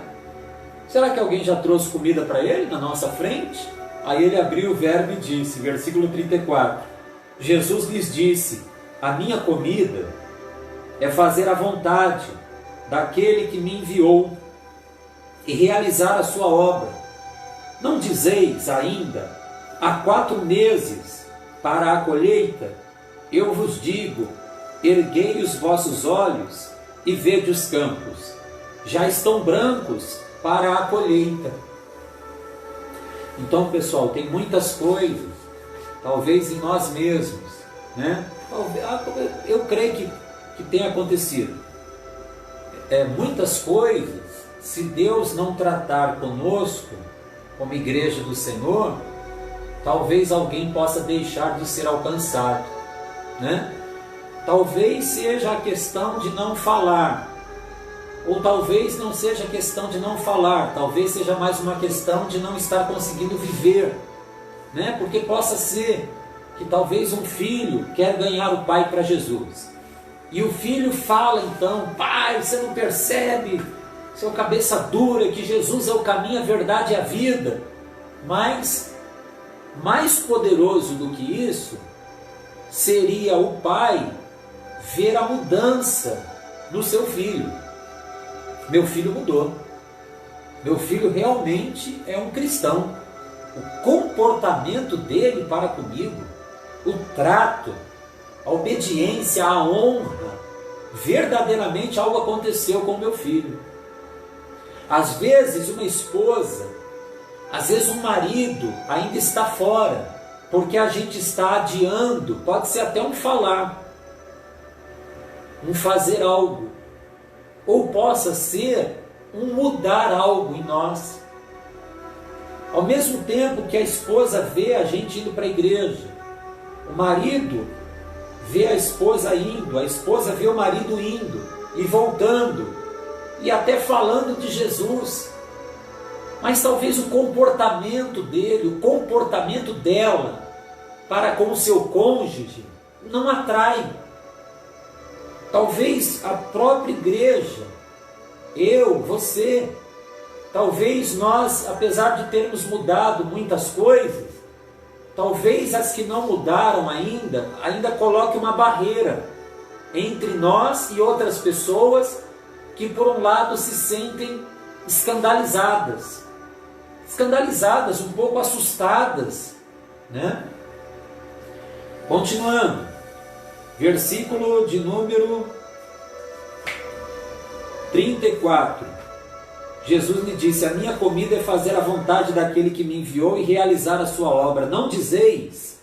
será que alguém já trouxe comida para ele na nossa frente? Aí ele abriu o verbo e disse, versículo 34, Jesus lhes disse, a minha comida é fazer a vontade daquele que me enviou e realizar a sua obra. Não dizeis ainda, há 4 meses para a colheita? Eu vos digo, erguei os vossos olhos e vede os campos, já estão brancos para a colheita. Então, pessoal, tem muitas coisas, talvez em nós mesmos, né? Eu creio que tem acontecido. Muitas coisas, se Deus não tratar conosco, como igreja do Senhor, talvez alguém possa deixar de ser alcançado, né? Talvez seja a questão de não falar, ou talvez não seja questão de não falar, talvez seja mais uma questão de não estar conseguindo viver, né? Porque possa ser que talvez um filho quer ganhar o pai para Jesus, e o filho fala então, pai, você não percebe, seu cabeça dura, que Jesus é o caminho, a verdade e a vida. Mas mais poderoso do que isso seria o pai ver a mudança no seu filho. Meu filho mudou, meu filho realmente é um cristão, o comportamento dele para comigo, o trato, a obediência, a honra, verdadeiramente algo aconteceu com meu filho. Às vezes uma esposa, às vezes um marido ainda está fora, porque a gente está adiando, pode ser até um falar, um fazer algo, ou possa ser um mudar algo em nós. Ao mesmo tempo que a esposa vê a gente indo para a igreja, o marido vê a esposa indo, a esposa vê o marido indo e voltando, e até falando de Jesus, mas talvez o comportamento dele, o comportamento dela para com o seu cônjuge não atrai. Talvez a própria igreja, eu, você, talvez nós, apesar de termos mudado muitas coisas, talvez as que não mudaram ainda coloque uma barreira entre nós e outras pessoas que por um lado se sentem escandalizadas, um pouco assustadas, né? Continuando, versículo de número 34. Jesus lhe disse, a minha comida é fazer a vontade daquele que me enviou e realizar a sua obra. Não dizeis,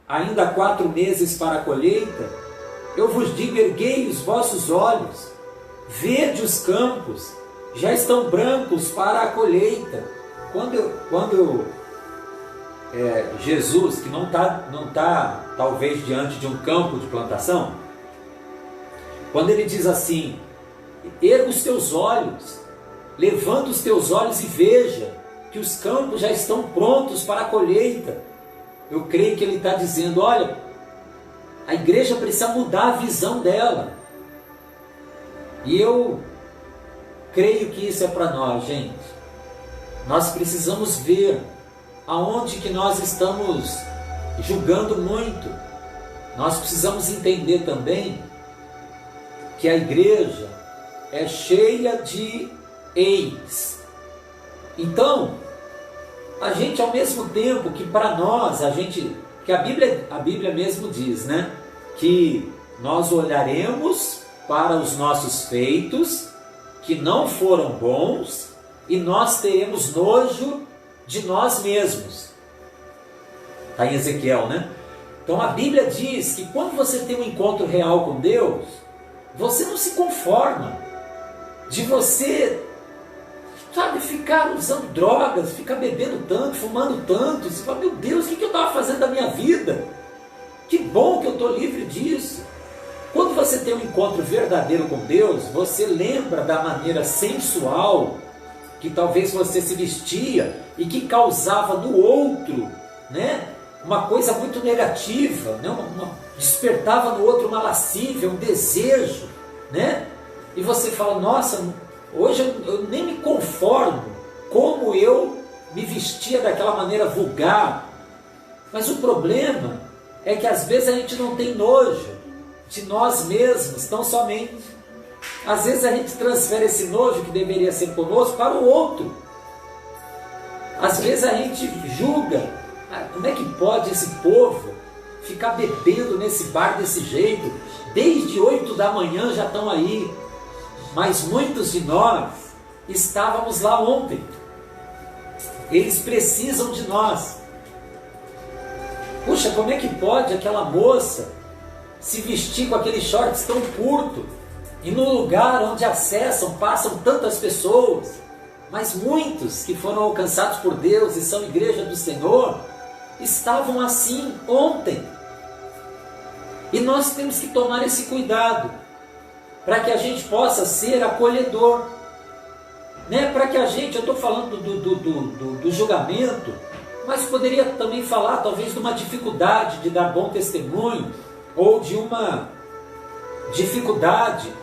ainda há 4 meses para a colheita? Eu vos digo, erguei os vossos olhos, vede os campos, já estão brancos para a colheita. Quando Jesus, que não está talvez diante de um campo de plantação, quando ele diz assim, erga os teus olhos, levanta os teus olhos e veja que os campos já estão prontos para a colheita. Eu creio que ele está dizendo, olha, a igreja precisa mudar a visão dela. E eu creio que isso é para nós, gente. Nós precisamos ver aonde que nós estamos julgando muito. Nós precisamos entender também que a igreja é cheia de eis. Então, a gente, ao mesmo tempo que para nós, que a Bíblia mesmo diz, né, que nós olharemos para os nossos feitos que não foram bons e nós teremos nojo de nós mesmos. Está em Ezequiel, né? Então a Bíblia diz que quando você tem um encontro real com Deus, você não se conforma. de você, sabe, ficar usando drogas, ficar bebendo tanto, fumando tanto. Você fala, meu Deus, o que eu estava fazendo da minha vida? Que bom que eu estou livre disso. Quando você tem um encontro verdadeiro com Deus, você lembra da maneira sensual que talvez você se vestia e que causava no outro, né, uma coisa muito negativa, né, despertava no outro uma lascívia, um desejo, né? E você fala, nossa, hoje eu nem me conformo como eu me vestia daquela maneira vulgar. Mas o problema é que às vezes a gente não tem nojo de nós mesmos, tão somente. Às vezes a gente transfere esse nojo que deveria ser conosco para o outro. Às vezes a gente julga, como é que pode esse povo ficar bebendo nesse bar desse jeito? Desde 8 da manhã já estão aí. Mas muitos de nós estávamos lá ontem. Eles precisam de nós. Puxa, como é que pode aquela moça se vestir com aqueles shorts tão curto e no lugar onde passam tantas pessoas, mas muitos que foram alcançados por Deus e são igreja do Senhor, estavam assim ontem. E nós temos que tomar esse cuidado, para que a gente possa ser acolhedor, né? Para que a gente, eu estou falando do julgamento, mas poderia também falar talvez de uma dificuldade de dar bom testemunho, ou de uma dificuldade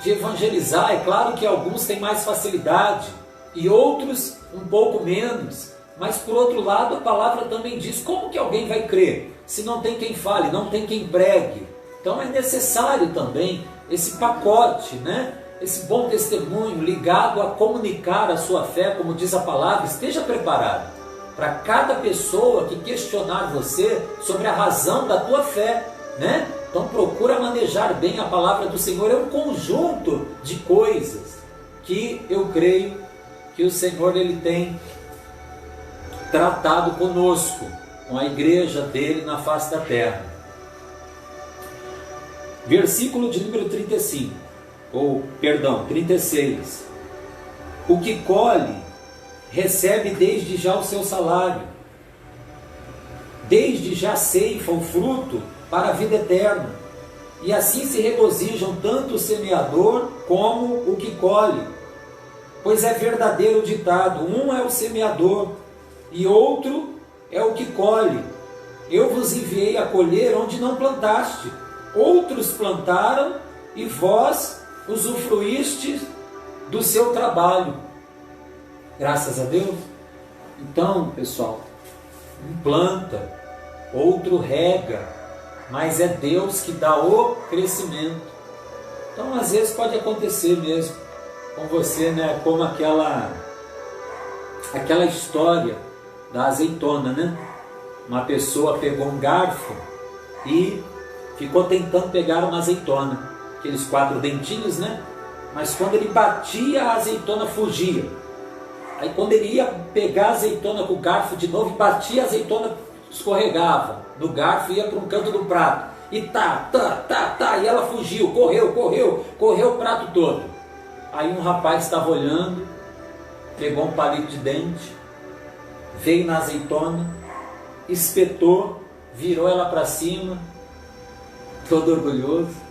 de evangelizar. É claro que alguns têm mais facilidade e outros um pouco menos, mas por outro lado a palavra também diz, como que alguém vai crer se não tem quem fale, não tem quem pregue? Então é necessário também esse pacote, né? Esse bom testemunho ligado a comunicar a sua fé, como diz a palavra. Esteja preparado para cada pessoa que questionar você sobre a razão da tua fé, né? Então procura manejar bem a palavra do Senhor. É um conjunto de coisas que eu creio que o Senhor ele tem tratado conosco, com a igreja dele na face da terra. Versículo de número 36. O que colhe recebe desde já o seu salário, desde já ceifa o fruto para a vida eterna, e assim se regozijam tanto o semeador como o que colhe. Pois é verdadeiro o ditado, um é o semeador e outro é o que colhe. Eu vos enviei a colher onde não plantaste, outros plantaram e vós usufruíste do seu trabalho. Graças a Deus. Então, pessoal, um planta, outro rega, mas é Deus que dá o crescimento. Então, às vezes pode acontecer mesmo com você, né? Como aquela história da azeitona, né? Uma pessoa pegou um garfo e ficou tentando pegar uma azeitona, aqueles 4 dentinhos, né? Mas quando ele batia, a azeitona fugia. Aí quando ele ia pegar a azeitona com o garfo de novo, batia, a azeitona escorregava no garfo e ia para um canto do prato. E e ela fugiu, correu o prato todo. Aí um rapaz estava olhando, pegou um palito de dente, veio na azeitona, espetou, virou ela para cima, todo orgulhoso.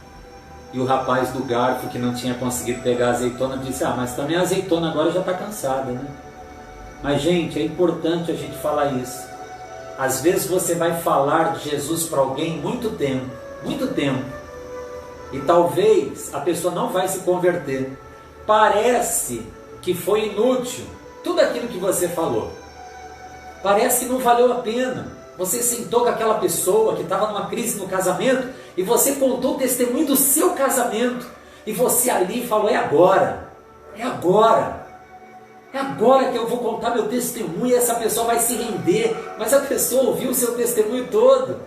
E o rapaz do garfo, que não tinha conseguido pegar a azeitona, disse, mas também a azeitona agora já está cansada, né? Mas, gente, é importante a gente falar isso. Às vezes você vai falar de Jesus para alguém muito tempo, e talvez a pessoa não vai se converter. Parece que foi inútil tudo aquilo que você falou. Parece que não valeu a pena. Você sentou com aquela pessoa que estava numa crise no casamento e você contou o testemunho do seu casamento. E você ali falou, é agora que eu vou contar meu testemunho e essa pessoa vai se render. Mas a pessoa ouviu o seu testemunho todo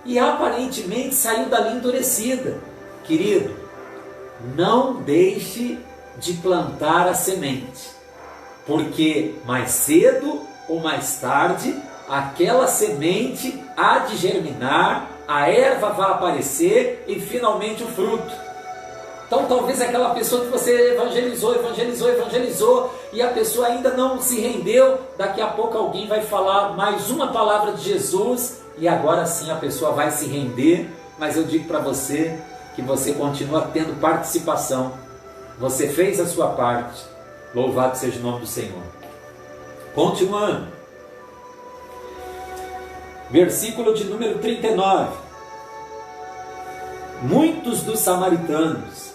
e aparentemente saiu dali endurecida. Querido, não deixe de plantar a semente, porque mais cedo ou mais tarde aquela semente há de germinar, a erva vai aparecer e finalmente o fruto. Então talvez aquela pessoa que você evangelizou, e a pessoa ainda não se rendeu, daqui a pouco alguém vai falar mais uma palavra de Jesus, e agora sim a pessoa vai se render. Mas eu digo para você que você continua tendo participação, você fez a sua parte, louvado seja o nome do Senhor. Continuando, versículo de número 39. Muitos dos samaritanos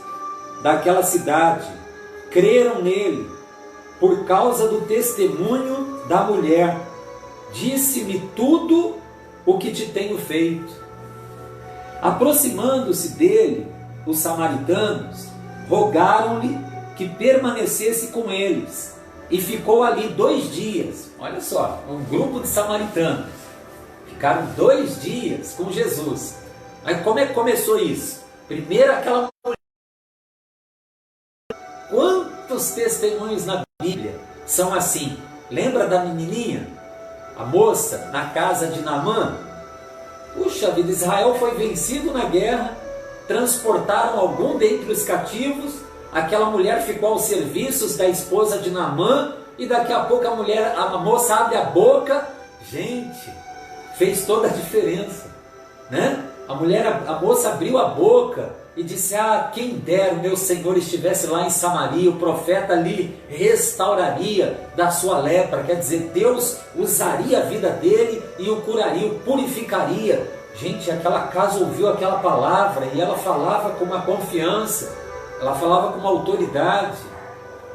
daquela cidade creram nele por causa do testemunho da mulher. Disse-me tudo o que te tenho feito. Aproximando-se dele, os samaritanos rogaram-lhe que permanecesse com eles, e ficou ali 2 dias. Olha só, um grupo de samaritanos ficaram 2 dias com Jesus. Mas como é que começou isso? Primeiro aquela mulher. Quantos testemunhos na Bíblia são assim? Lembra da menininha? A moça na casa de Naamã? Puxa vida, Israel foi vencido na guerra, transportaram algum dentre os cativos, aquela mulher ficou aos serviços da esposa de Naamã, e daqui a pouco a moça abre a boca. Gente, fez toda a diferença, né? A moça abriu a boca e disse: ah, quem dera o meu Senhor estivesse lá em Samaria, o profeta ali restauraria da sua lepra. Quer dizer, Deus usaria a vida dele e o curaria, o purificaria. Gente, aquela casa ouviu aquela palavra e ela falava com uma confiança, ela falava com uma autoridade.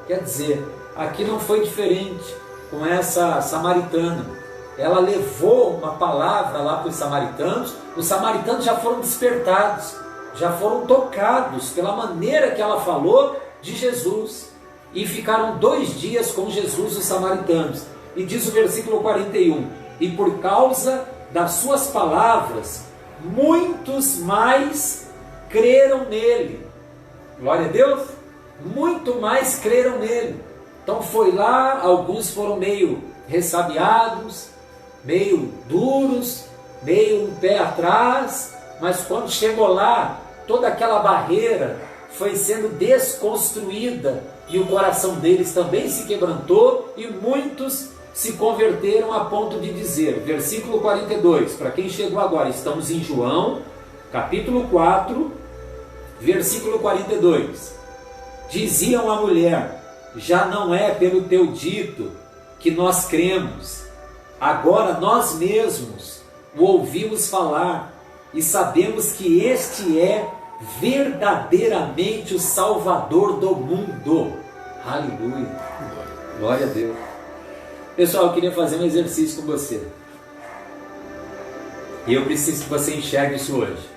Quer dizer, aqui não foi diferente com essa samaritana. Ela levou uma palavra lá para os samaritanos já foram despertados, já foram tocados pela maneira que ela falou de Jesus, e ficaram 2 dias com Jesus os samaritanos. E diz o versículo 41, e por causa das suas palavras, muitos mais creram nele. Glória a Deus, muito mais creram nele. Então foi lá, alguns foram meio ressabiados, meio duros, meio um pé atrás, mas quando chegou lá, toda aquela barreira foi sendo desconstruída, e o coração deles também se quebrantou, e muitos se converteram a ponto de dizer, versículo 42, para quem chegou agora, estamos em João, capítulo 4, versículo 42, diziam à mulher: já não é pelo teu dito que nós cremos, agora nós mesmos o ouvimos falar e sabemos que este é verdadeiramente o Salvador do mundo. Aleluia, glória a Deus. Pessoal, eu queria fazer um exercício com você, e eu preciso que você enxergue isso hoje.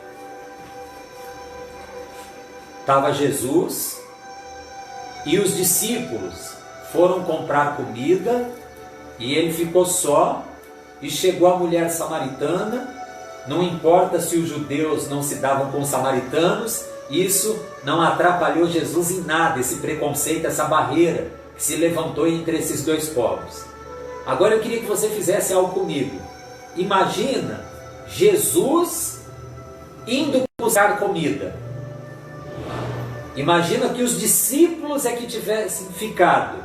Estava Jesus e os discípulos foram comprar comida, e ele ficou só, e chegou a mulher samaritana. Não importa se os judeus não se davam com os samaritanos, isso não atrapalhou Jesus em nada, esse preconceito, essa barreira que se levantou entre esses 2 povos. Agora eu queria que você fizesse algo comigo. Imagina Jesus indo buscar comida. Imagina que os discípulos é que tivessem ficado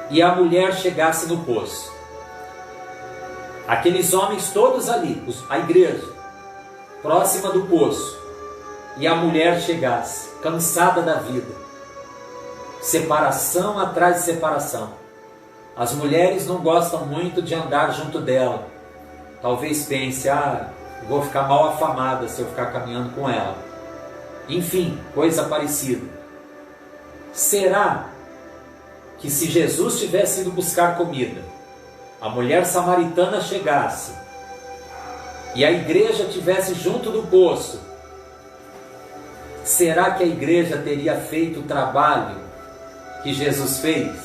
e a mulher chegasse no poço. Aqueles homens todos ali, a igreja, próxima do poço, e a mulher chegasse, cansada da vida. Separação atrás de separação. As mulheres não gostam muito de andar junto dela. Talvez pense: vou ficar mal afamada se eu ficar caminhando com ela. Enfim, coisa parecida. Será que se Jesus tivesse ido buscar comida, a mulher samaritana chegasse e a igreja estivesse junto do poço, será que a igreja teria feito o trabalho que Jesus fez?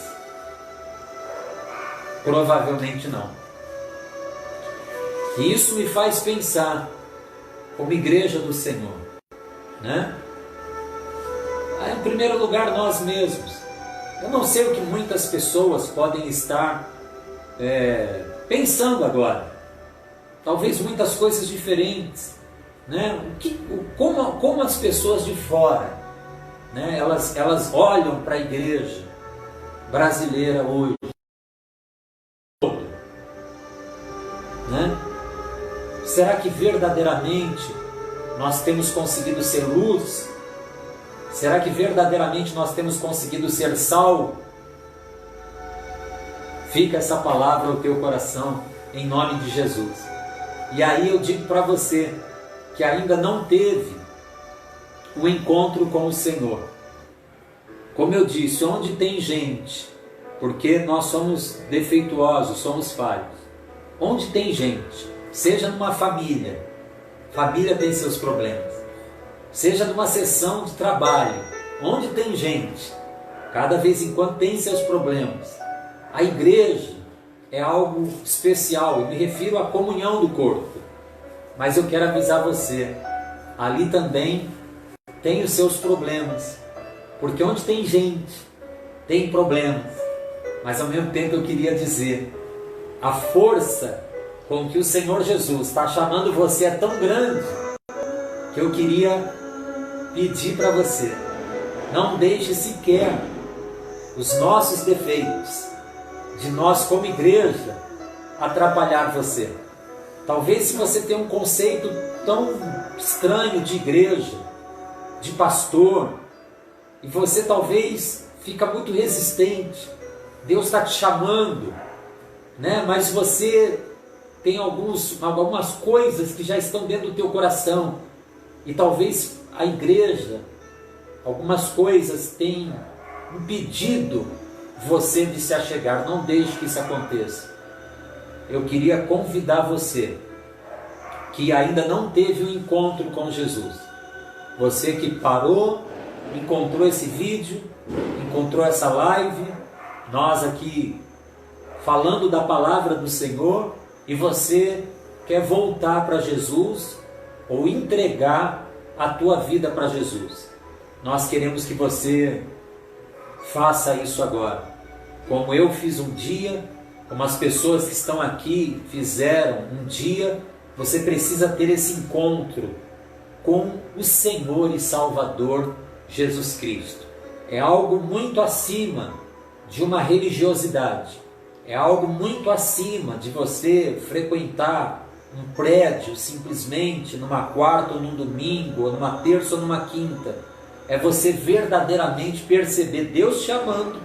Provavelmente não. E isso me faz pensar, como igreja do Senhor, né? Em primeiro lugar, nós mesmos. Eu não sei o que muitas pessoas podem estar pensando agora. Talvez muitas coisas diferentes, né? Como as pessoas de fora, né? Elas olham para a igreja brasileira hoje, né? Será que verdadeiramente nós temos conseguido ser luz? Será que verdadeiramente nós temos conseguido ser sal? Fica essa palavra no teu coração, em nome de Jesus. E aí eu digo para você que ainda não teve o encontro com o Senhor. Como eu disse, onde tem gente, porque nós somos defeituosos, somos falhos. Onde tem gente, seja numa família, família tem seus problemas. Seja numa sessão de trabalho, onde tem gente, cada vez em quando tem seus problemas. A igreja é algo especial, eu me refiro à comunhão do corpo. Mas eu quero avisar você, ali também tem os seus problemas. Porque onde tem gente, tem problemas. Mas ao mesmo tempo eu queria dizer, a força com que o Senhor Jesus está chamando você é tão grande, que eu queria pedir para você, não deixe sequer os nossos defeitos, de nós como igreja, atrapalhar você. Talvez se você tem um conceito tão estranho de igreja, de pastor, e você talvez fica muito resistente, Deus está te chamando, né? Mas você tem algumas coisas que já estão dentro do teu coração, e talvez a igreja, algumas coisas têm impedido você de se achegar. Não deixe que isso aconteça. Eu queria convidar você que ainda não teve um encontro com Jesus, você que parou, encontrou esse vídeo, encontrou essa live, nós aqui falando da palavra do Senhor, e você quer voltar para Jesus ou entregar a tua vida para Jesus. Nós queremos que você faça isso agora, como eu fiz um dia, como as pessoas que estão aqui fizeram um dia. Você precisa ter esse encontro com o Senhor e Salvador Jesus Cristo. É algo muito acima de uma religiosidade, é algo muito acima de você frequentar um prédio simplesmente numa quarta ou num domingo, ou numa terça ou numa quinta. É você verdadeiramente perceber Deus te amando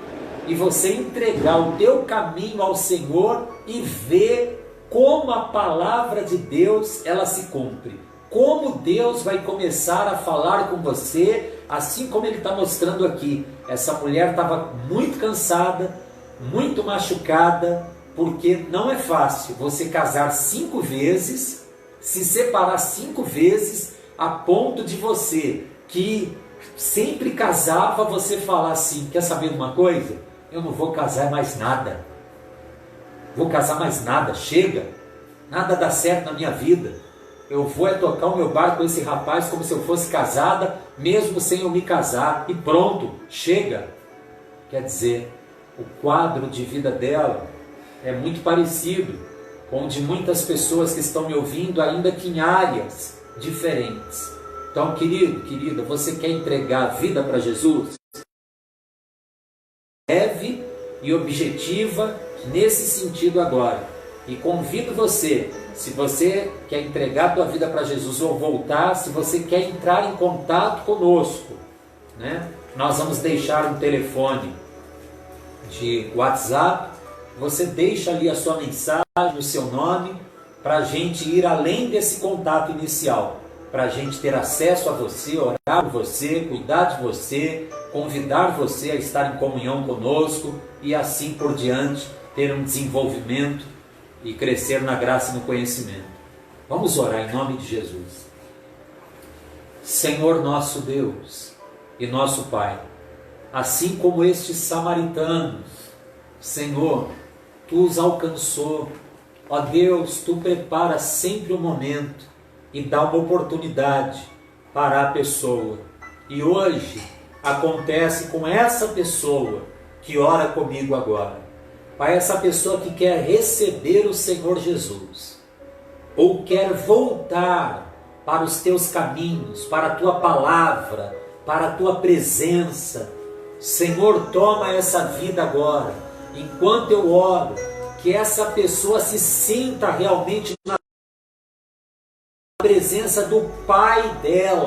e você entregar o teu caminho ao Senhor e ver como a palavra de Deus ela se cumpre. Como Deus vai começar a falar com você, assim como Ele está mostrando aqui. Essa mulher estava muito cansada, muito machucada, porque não é fácil você casar 5 vezes, se separar 5 vezes, a ponto de você, que sempre casava, você falar assim: quer saber de uma coisa? Eu não vou casar mais nada. Vou casar mais nada, chega. Nada dá certo na minha vida. Eu vou tocar o meu barco com esse rapaz como se eu fosse casada, mesmo sem eu me casar, e pronto, chega. Quer dizer, o quadro de vida dela é muito parecido com o de muitas pessoas que estão me ouvindo, ainda que em áreas diferentes. Então, querido, querida, você quer entregar a vida para Jesus? Leve e objetiva nesse sentido agora. E convido você, se você quer entregar a tua vida para Jesus ou voltar, se você quer entrar em contato conosco, né? Nós vamos deixar um telefone de WhatsApp. Você deixa ali a sua mensagem, o seu nome, para a gente ir além desse contato inicial, para a gente ter acesso a você, orar por você, cuidar de você, convidar você a estar em comunhão conosco e assim por diante, ter um desenvolvimento e crescer na graça e no conhecimento. Vamos orar em nome de Jesus. Senhor nosso Deus e nosso Pai, assim como estes samaritanos, Senhor, Tu os alcançou. Ó Deus, Tu preparas sempre um momento e dá uma oportunidade para a pessoa. E hoje acontece com essa pessoa que ora comigo agora. Pai, essa pessoa que quer receber o Senhor Jesus, ou quer voltar para os teus caminhos, para a tua palavra, para a tua presença. Senhor, toma essa vida agora, enquanto eu oro, que essa pessoa se sinta realmente na presença do Pai dela.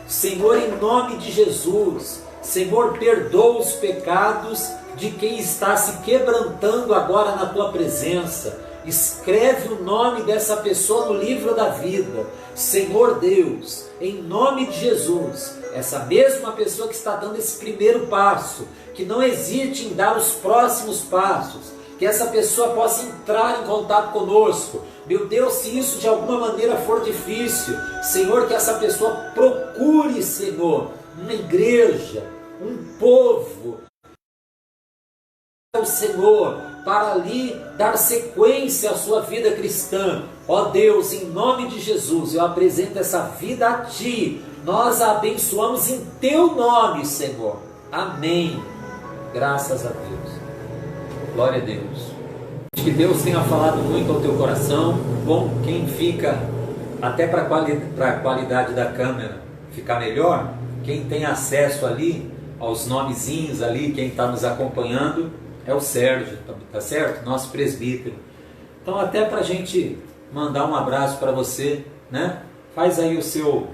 Senhor, em nome de Jesus, Senhor, perdoa os pecados de quem está se quebrantando agora na tua presença. Escreve o nome dessa pessoa no livro da vida. Senhor Deus, em nome de Jesus, essa mesma pessoa que está dando esse primeiro passo, que não hesite em dar os próximos passos, que essa pessoa possa entrar em contato conosco. Meu Deus, se isso de alguma maneira for difícil, Senhor, que essa pessoa procure, Senhor, uma igreja, um povo, o Senhor, para ali dar sequência à sua vida cristã. Ó Deus, em nome de Jesus, eu apresento essa vida a Ti. Nós a abençoamos em Teu nome, Senhor. Amém. Graças a Deus. Glória a Deus. Que Deus tenha falado muito ao teu coração. Bom, quem fica até para a qualidade da câmera ficar melhor, quem tem acesso ali aos nomezinhos ali, quem está nos acompanhando, é o Sérgio, tá certo? Nosso presbítero. Então, até para a gente mandar um abraço para você, né? Faz aí o seu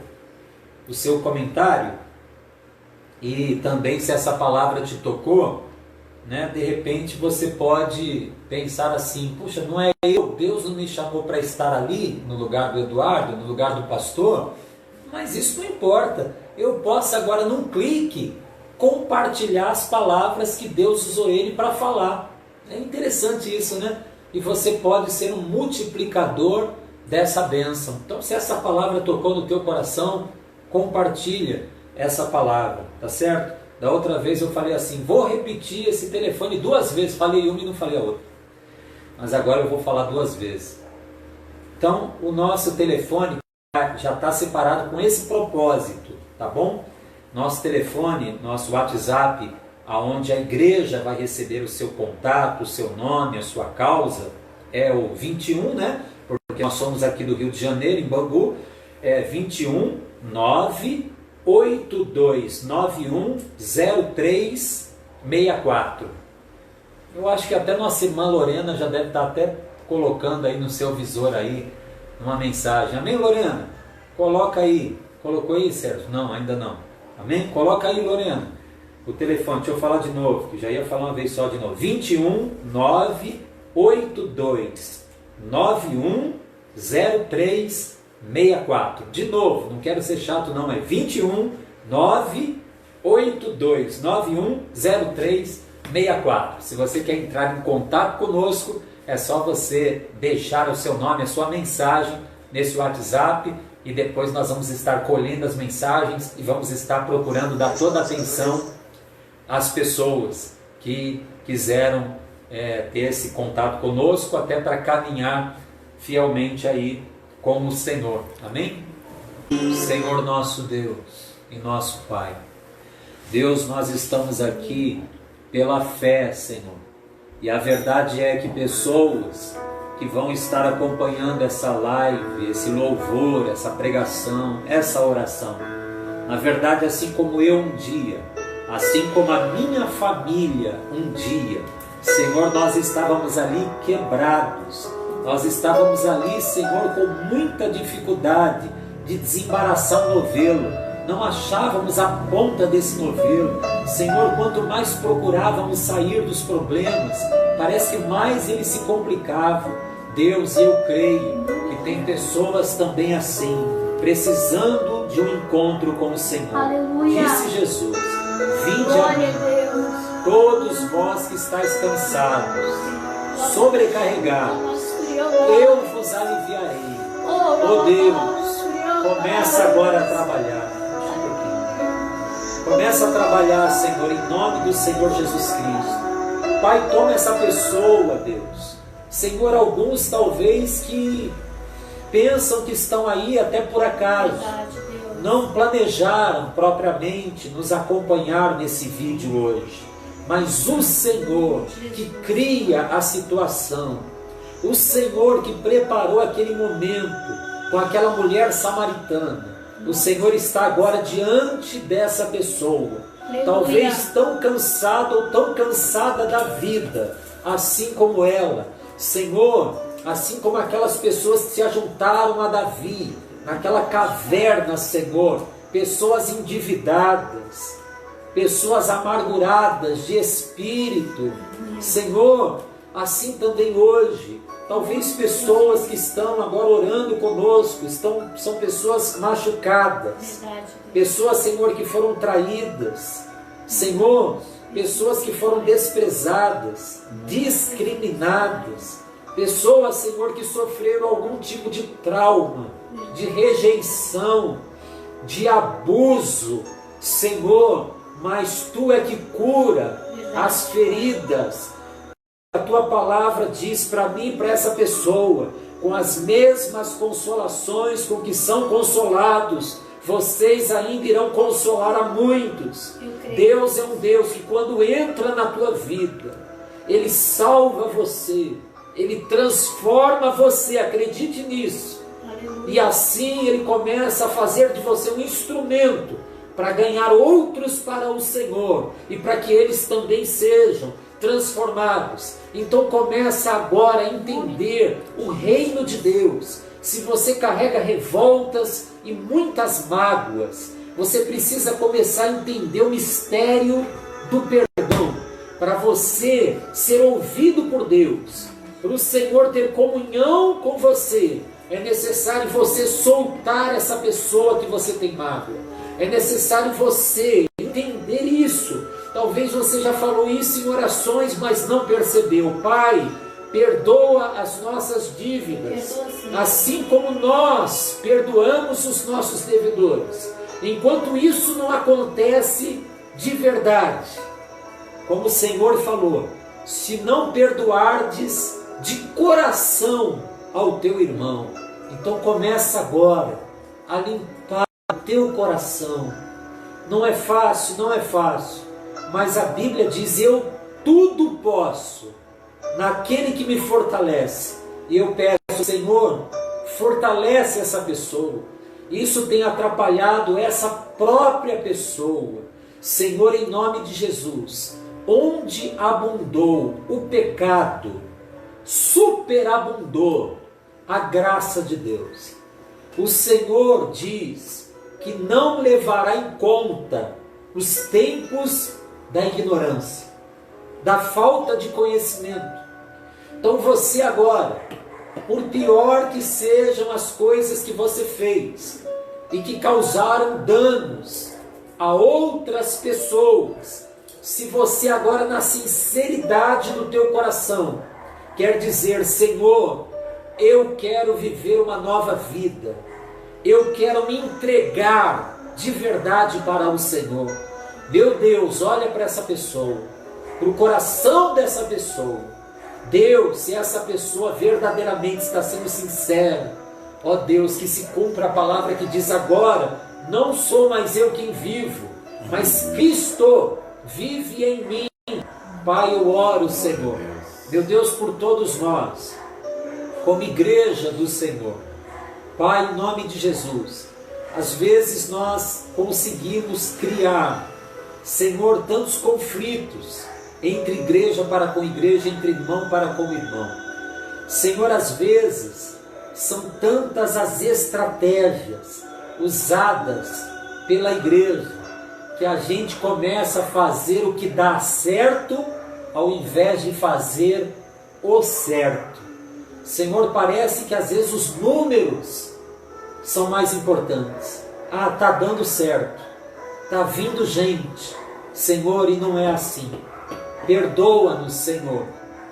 comentário, e também, se essa palavra te tocou, né? De repente você pode pensar assim: puxa, não é eu, Deus não me chamou para estar ali no lugar do Eduardo, no lugar do pastor, mas isso não importa. Eu posso agora, num clique, compartilhar as palavras que Deus usou ele para falar. É interessante isso, né? E você pode ser um multiplicador dessa bênção. Então, se essa palavra tocou no teu coração, compartilha essa palavra, tá certo? Da outra vez eu falei assim: vou repetir esse telefone 2 vezes. Falei uma e não falei a outra. Mas agora eu vou falar 2 vezes. Então, o nosso telefone já está separado com esse propósito, tá bom? Nosso telefone, nosso WhatsApp, aonde a igreja vai receber o seu contato, o seu nome, a sua causa, é o 21, né? Porque nós somos aqui do Rio de Janeiro, em Bangu, é 21 98291 0364. Eu acho que até nossa irmã Lorena já deve estar até colocando aí no seu visor aí uma mensagem. Amém, Lorena? Coloca aí. Colocou aí, Sérgio? Não, ainda não. Amém? Coloca aí, Lorena, o telefone. Deixa eu falar de novo, que já ia falar uma vez só de novo. 21 982 91 0364. De novo, não quero ser chato não, é 21 982 91 0364. Se você quer entrar em contato conosco, é só você deixar o seu nome, a sua mensagem nesse WhatsApp, e depois nós vamos estar colhendo as mensagens e vamos estar procurando dar toda a atenção às pessoas que quiseram ter esse contato conosco, até para caminhar fielmente aí com o Senhor. Amém? Senhor nosso Deus e nosso Pai, Deus, nós estamos aqui pela fé, Senhor, e a verdade é que pessoas que vão estar acompanhando essa live, esse louvor, essa pregação, essa oração, na verdade, assim como eu um dia, assim como a minha família um dia, Senhor, nós estávamos ali quebrados, nós estávamos ali, Senhor, com muita dificuldade de desembaraçar o novelo, não achávamos a ponta desse novelo. Senhor, quanto mais procurávamos sair dos problemas, parece que mais eles se complicavam. Deus, eu creio que tem pessoas também assim, precisando de um encontro com o Senhor. Aleluia. Disse Jesus: vinde a mim, todos vós que estáis cansados, sobrecarregados, eu vos aliviarei. Oh Deus, começa agora a trabalhar. Começa a trabalhar, Senhor, em nome do Senhor Jesus Cristo. Pai, toma essa pessoa, Deus. Senhor, alguns talvez que pensam que estão aí até por acaso, não planejaram propriamente nos acompanhar nesse vídeo hoje, mas o Senhor que cria a situação, o Senhor que preparou aquele momento, com aquela mulher samaritana. O Senhor está agora diante dessa pessoa, talvez tão cansado ou tão cansada da vida, assim como ela. Senhor, assim como aquelas pessoas que se ajuntaram a Davi, naquela caverna, Senhor, pessoas endividadas, pessoas amarguradas de espírito, Senhor, assim também hoje, talvez pessoas que estão agora orando conosco, são pessoas machucadas, pessoas, Senhor, que foram traídas, Senhor, pessoas que foram desprezadas, discriminadas, pessoas, Senhor, que sofreram algum tipo de trauma, de rejeição, de abuso, Senhor, mas Tu é que cura as feridas. A Tua palavra diz para mim e para essa pessoa, com as mesmas consolações com que são consolados, vocês ainda irão consolar a muitos. Deus é um Deus que quando entra na tua vida, Ele salva você, Ele transforma você, acredite nisso. E assim Ele começa a fazer de você um instrumento para ganhar outros para o Senhor e para que eles também sejam transformados. Então começa agora a entender o reino de Deus. Se você carrega revoltas e muitas mágoas, você precisa começar a entender o mistério do perdão, para você ser ouvido por Deus, para o Senhor ter comunhão com você. É necessário você soltar essa pessoa que você tem mágoa. É necessário você entender isso. Talvez você já falou isso em orações, mas não percebeu. Pai, perdoa as nossas dívidas, assim como nós perdoamos os nossos devedores. Enquanto isso não acontece de verdade, como o Senhor falou, se não perdoardes de coração ao teu irmão, então começa agora a limpar o teu coração. Não é fácil, não é fácil, mas a Bíblia diz: eu tudo posso naquele que me fortalece. E eu peço, Senhor, fortalece essa pessoa. Isso tem atrapalhado essa própria pessoa. Senhor, em nome de Jesus, onde abundou o pecado, superabundou a graça de Deus. O Senhor diz que não levará em conta os tempos da ignorância, da falta de conhecimento. Então você agora, por pior que sejam as coisas que você fez e que causaram danos a outras pessoas, se você agora na sinceridade do teu coração quer dizer: Senhor, eu quero viver uma nova vida, eu quero me entregar de verdade para o Senhor. Meu Deus, olha para essa pessoa, para o coração dessa pessoa. Deus, se essa pessoa verdadeiramente está sendo sincera, ó Deus, que se cumpra a palavra que diz agora: não sou mais eu quem vivo, mas Cristo vive em mim. Pai, eu oro, Senhor, meu Deus, por todos nós, como igreja do Senhor. Pai, em nome de Jesus, às vezes nós conseguimos criar, Senhor, tantos conflitos entre igreja para com igreja, entre irmão para com irmão. Senhor, às vezes são tantas as estratégias usadas pela igreja que a gente começa a fazer o que dá certo ao invés de fazer o certo. Senhor, parece que às vezes os números são mais importantes. Ah, está dando certo, está vindo gente, Senhor, e não é assim. Perdoa-nos, Senhor,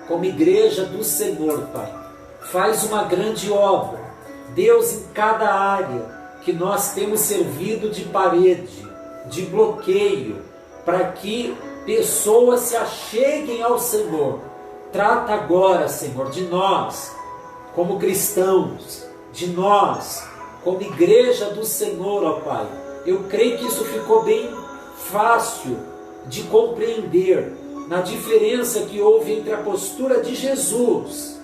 como igreja do Senhor, Pai. Faz uma grande obra, Deus, em cada área que nós temos servido de parede, de bloqueio, para que pessoas se acheguem ao Senhor. Trata agora, Senhor, de nós, como cristãos, de nós, como igreja do Senhor, ó Pai. Eu creio que isso ficou bem fácil de compreender, na diferença que houve entre a postura de Jesus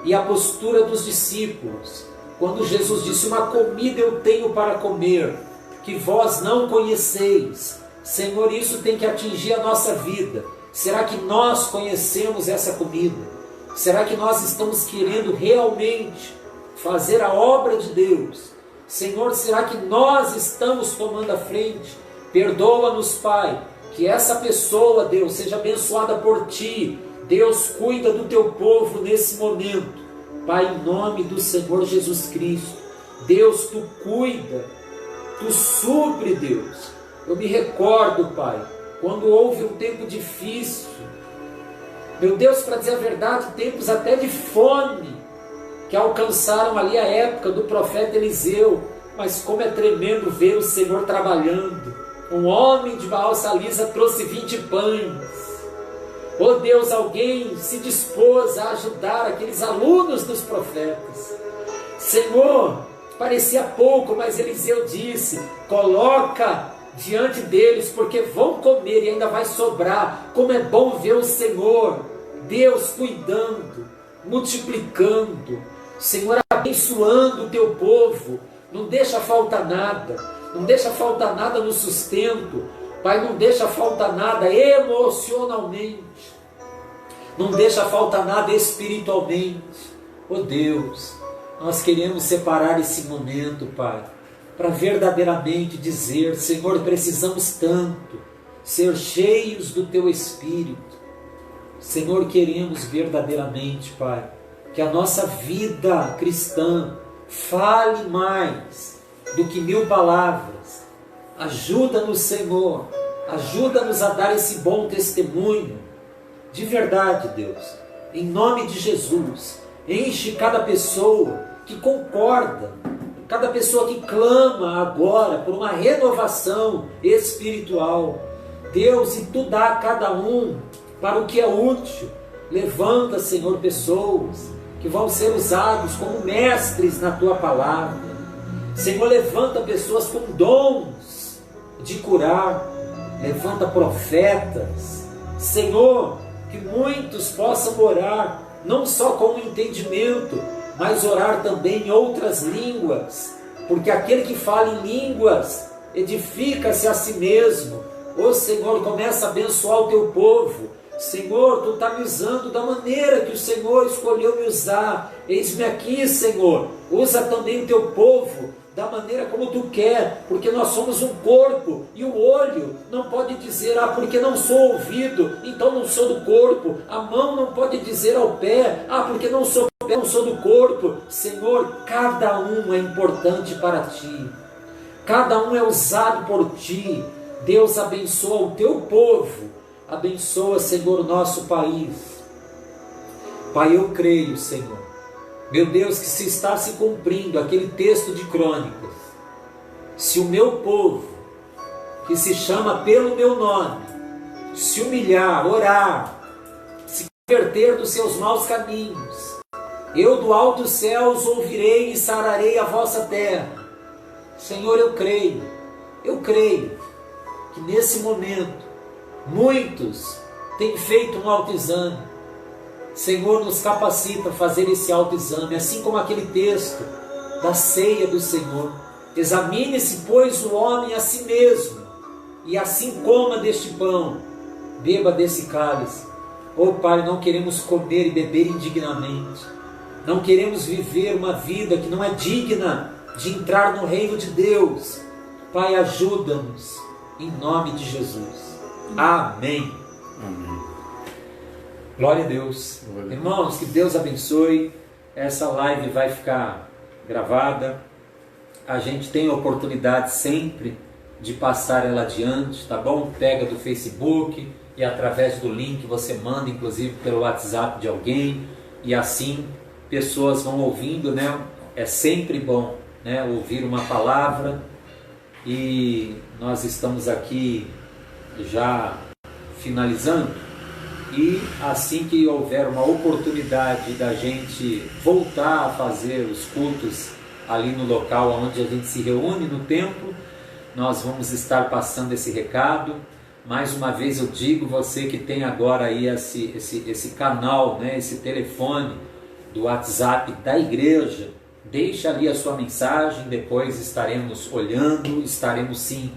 e a postura dos discípulos. quando Jesus disse: uma comida eu tenho para comer, que vós não conheceis. Senhor, isso tem que atingir a nossa vida. Será que nós conhecemos essa comida? Será que nós estamos querendo realmente fazer a obra de Deus? Senhor, será que nós estamos tomando a frente? Perdoa-nos, Pai, que essa pessoa, Deus, seja abençoada por Ti. Deus, cuida do Teu povo nesse momento. Pai, em nome do Senhor Jesus Cristo. Deus, Tu cuida, Tu supre, Deus. Eu me recordo, Pai, quando houve um tempo difícil, meu Deus, para dizer a verdade, tempos até de fome, que alcançaram ali a época do profeta Eliseu. Mas como é tremendo ver o Senhor trabalhando. Um homem de Baal Salisa trouxe 20 pães. Oh Deus, alguém se dispôs a ajudar aqueles alunos dos profetas. Senhor, parecia pouco, mas Eliseu disse: coloca diante deles, porque vão comer e ainda vai sobrar. Como é bom ver o Senhor, Deus cuidando, multiplicando, Senhor abençoando o teu povo. Não deixa faltar nada, não deixa faltar nada no sustento, Pai, não deixa faltar nada emocionalmente, não deixa faltar nada espiritualmente. Oh Deus, nós queremos separar esse momento, Pai, para verdadeiramente dizer: Senhor, precisamos tanto ser cheios do Teu Espírito. Senhor, queremos verdadeiramente, Pai, que a nossa vida cristã fale mais do que 1000 palavras. Ajuda-nos, Senhor, ajuda-nos a dar esse bom testemunho. De verdade, Deus, em nome de Jesus, enche cada pessoa que concorda, cada pessoa que clama agora por uma renovação espiritual. Deus, e Tu dá a cada um para o que é útil. Levanta, Senhor, pessoas que vão ser usados como mestres na Tua palavra. Senhor, levanta pessoas com dons de curar. Levanta profetas. Senhor, que muitos possam orar, não só com o entendimento, mas orar também em outras línguas. Porque aquele que fala em línguas edifica-se a si mesmo. Ô Senhor, começa a abençoar o Teu povo. Senhor, Tu está me usando da maneira que o Senhor escolheu me usar. Eis-me aqui, Senhor. Usa também o Teu povo da maneira como Tu quer, porque nós somos um corpo, e o olho não pode dizer: ah, porque não sou ouvido, então não sou do corpo. A mão não pode dizer ao pé: ah, porque não sou pé, não sou do corpo. Senhor, cada um é importante para Ti, cada um é usado por Ti. Deus, abençoa o Teu povo. Abençoa, Senhor, o nosso país. Pai, eu creio, Senhor, meu Deus, que se está se cumprindo aquele texto de Crônicas, se o meu povo, que se chama pelo meu nome, se humilhar, orar, se converter dos seus maus caminhos, eu do alto dos céus ouvirei e sararei a vossa terra. Senhor, eu creio que nesse momento muitos têm feito um autoexame. Senhor, nos capacita a fazer esse autoexame, assim como aquele texto da ceia do Senhor. Examine-se, pois, o homem a si mesmo, e assim coma deste pão, beba desse cálice. Oh Pai, não queremos comer e beber indignamente, não queremos viver uma vida que não é digna de entrar no reino de Deus. Pai, ajuda-nos, em nome de Jesus. Amém. Amém. Glória a Deus. Glória. Irmãos, que Deus abençoe. Essa live vai ficar gravada. A gente tem a oportunidade sempre de passar ela adiante, tá bom? Pega do Facebook e através do link você manda, inclusive pelo WhatsApp de alguém, e assim pessoas vão ouvindo, né? É sempre bom, né, ouvir uma palavra. E nós estamos aqui já finalizando, e assim que houver uma oportunidade da gente voltar a fazer os cultos ali no local onde a gente se reúne no templo, nós vamos estar passando esse recado. Mais uma vez eu digo, você que tem agora aí esse canal, né, esse telefone do WhatsApp da igreja, deixe ali a sua mensagem, depois estaremos olhando, estaremos sim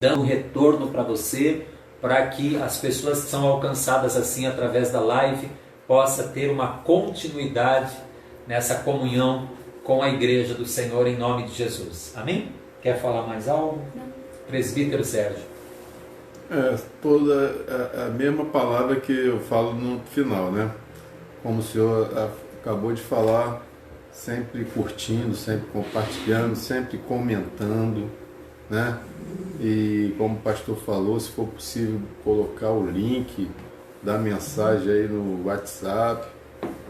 dando retorno para você, para que as pessoas que são alcançadas assim através da live possa ter uma continuidade nessa comunhão com a igreja do Senhor em nome de Jesus. Amém? Quer falar mais algo? Não. Presbítero Sérgio. Toda a mesma palavra que eu falo no final, né? Como o senhor acabou de falar, sempre curtindo, sempre compartilhando, sempre comentando, né? E como o pastor falou, se for possível colocar o link da mensagem aí no WhatsApp,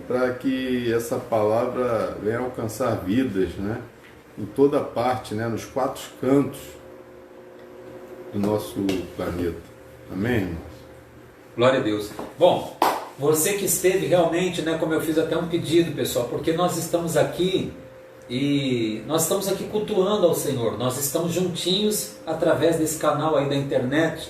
para que essa palavra venha alcançar vidas, né? Em toda parte, né? Nos 4 cantos do nosso planeta. Amém, irmãos? Glória a Deus. Bom, você que esteve realmente, né, como eu fiz até um pedido, pessoal, porque nós estamos aqui e nós estamos aqui cultuando ao Senhor, nós estamos juntinhos através desse canal aí da internet.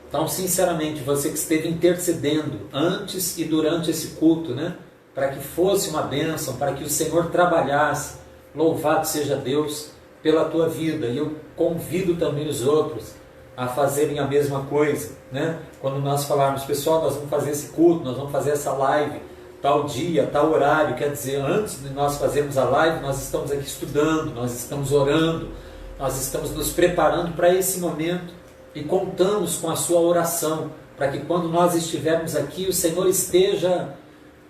Então, sinceramente, você que esteve intercedendo antes e durante esse culto, né, para que fosse uma bênção, para que o Senhor trabalhasse, louvado seja Deus pela tua vida. E eu convido também os outros a fazerem a mesma coisa, né? Quando nós falarmos, pessoal, nós vamos fazer esse culto, nós vamos fazer essa live, tal dia, tal horário, quer dizer, antes de nós fazermos a live, nós estamos aqui estudando, nós estamos orando, nós estamos nos preparando para esse momento e contamos com a sua oração, para que quando nós estivermos aqui, o Senhor esteja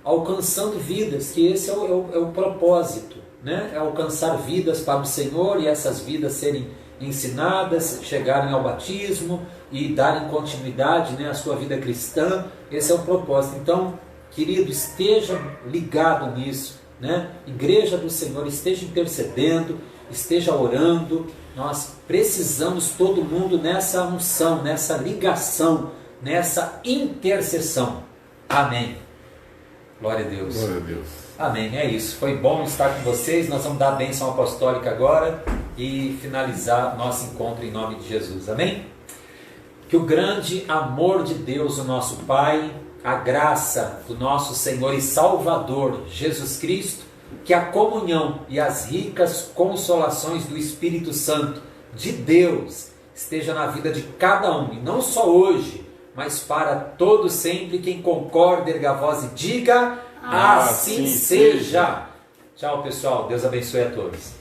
alcançando vidas, que esse é o propósito, né? É alcançar vidas para o Senhor e essas vidas serem ensinadas, chegarem ao batismo e darem continuidade, né, à sua vida cristã. Esse é o propósito. Então, querido, esteja ligado nisso, né? Igreja do Senhor, esteja intercedendo, esteja orando. Nós precisamos todo mundo nessa unção, nessa ligação, nessa intercessão. Amém. Glória a Deus. Glória a Deus. Amém, é isso. Foi bom estar com vocês. Nós vamos dar a bênção apostólica agora e finalizar nosso encontro em nome de Jesus. Amém? Que o grande amor de Deus, o nosso Pai, a graça do nosso Senhor e Salvador Jesus Cristo, que a comunhão e as ricas consolações do Espírito Santo de Deus esteja na vida de cada um, e não só hoje, mas para todo sempre. Quem concorda, erga a voz e diga: assim seja. Tchau, pessoal. Deus abençoe a todos.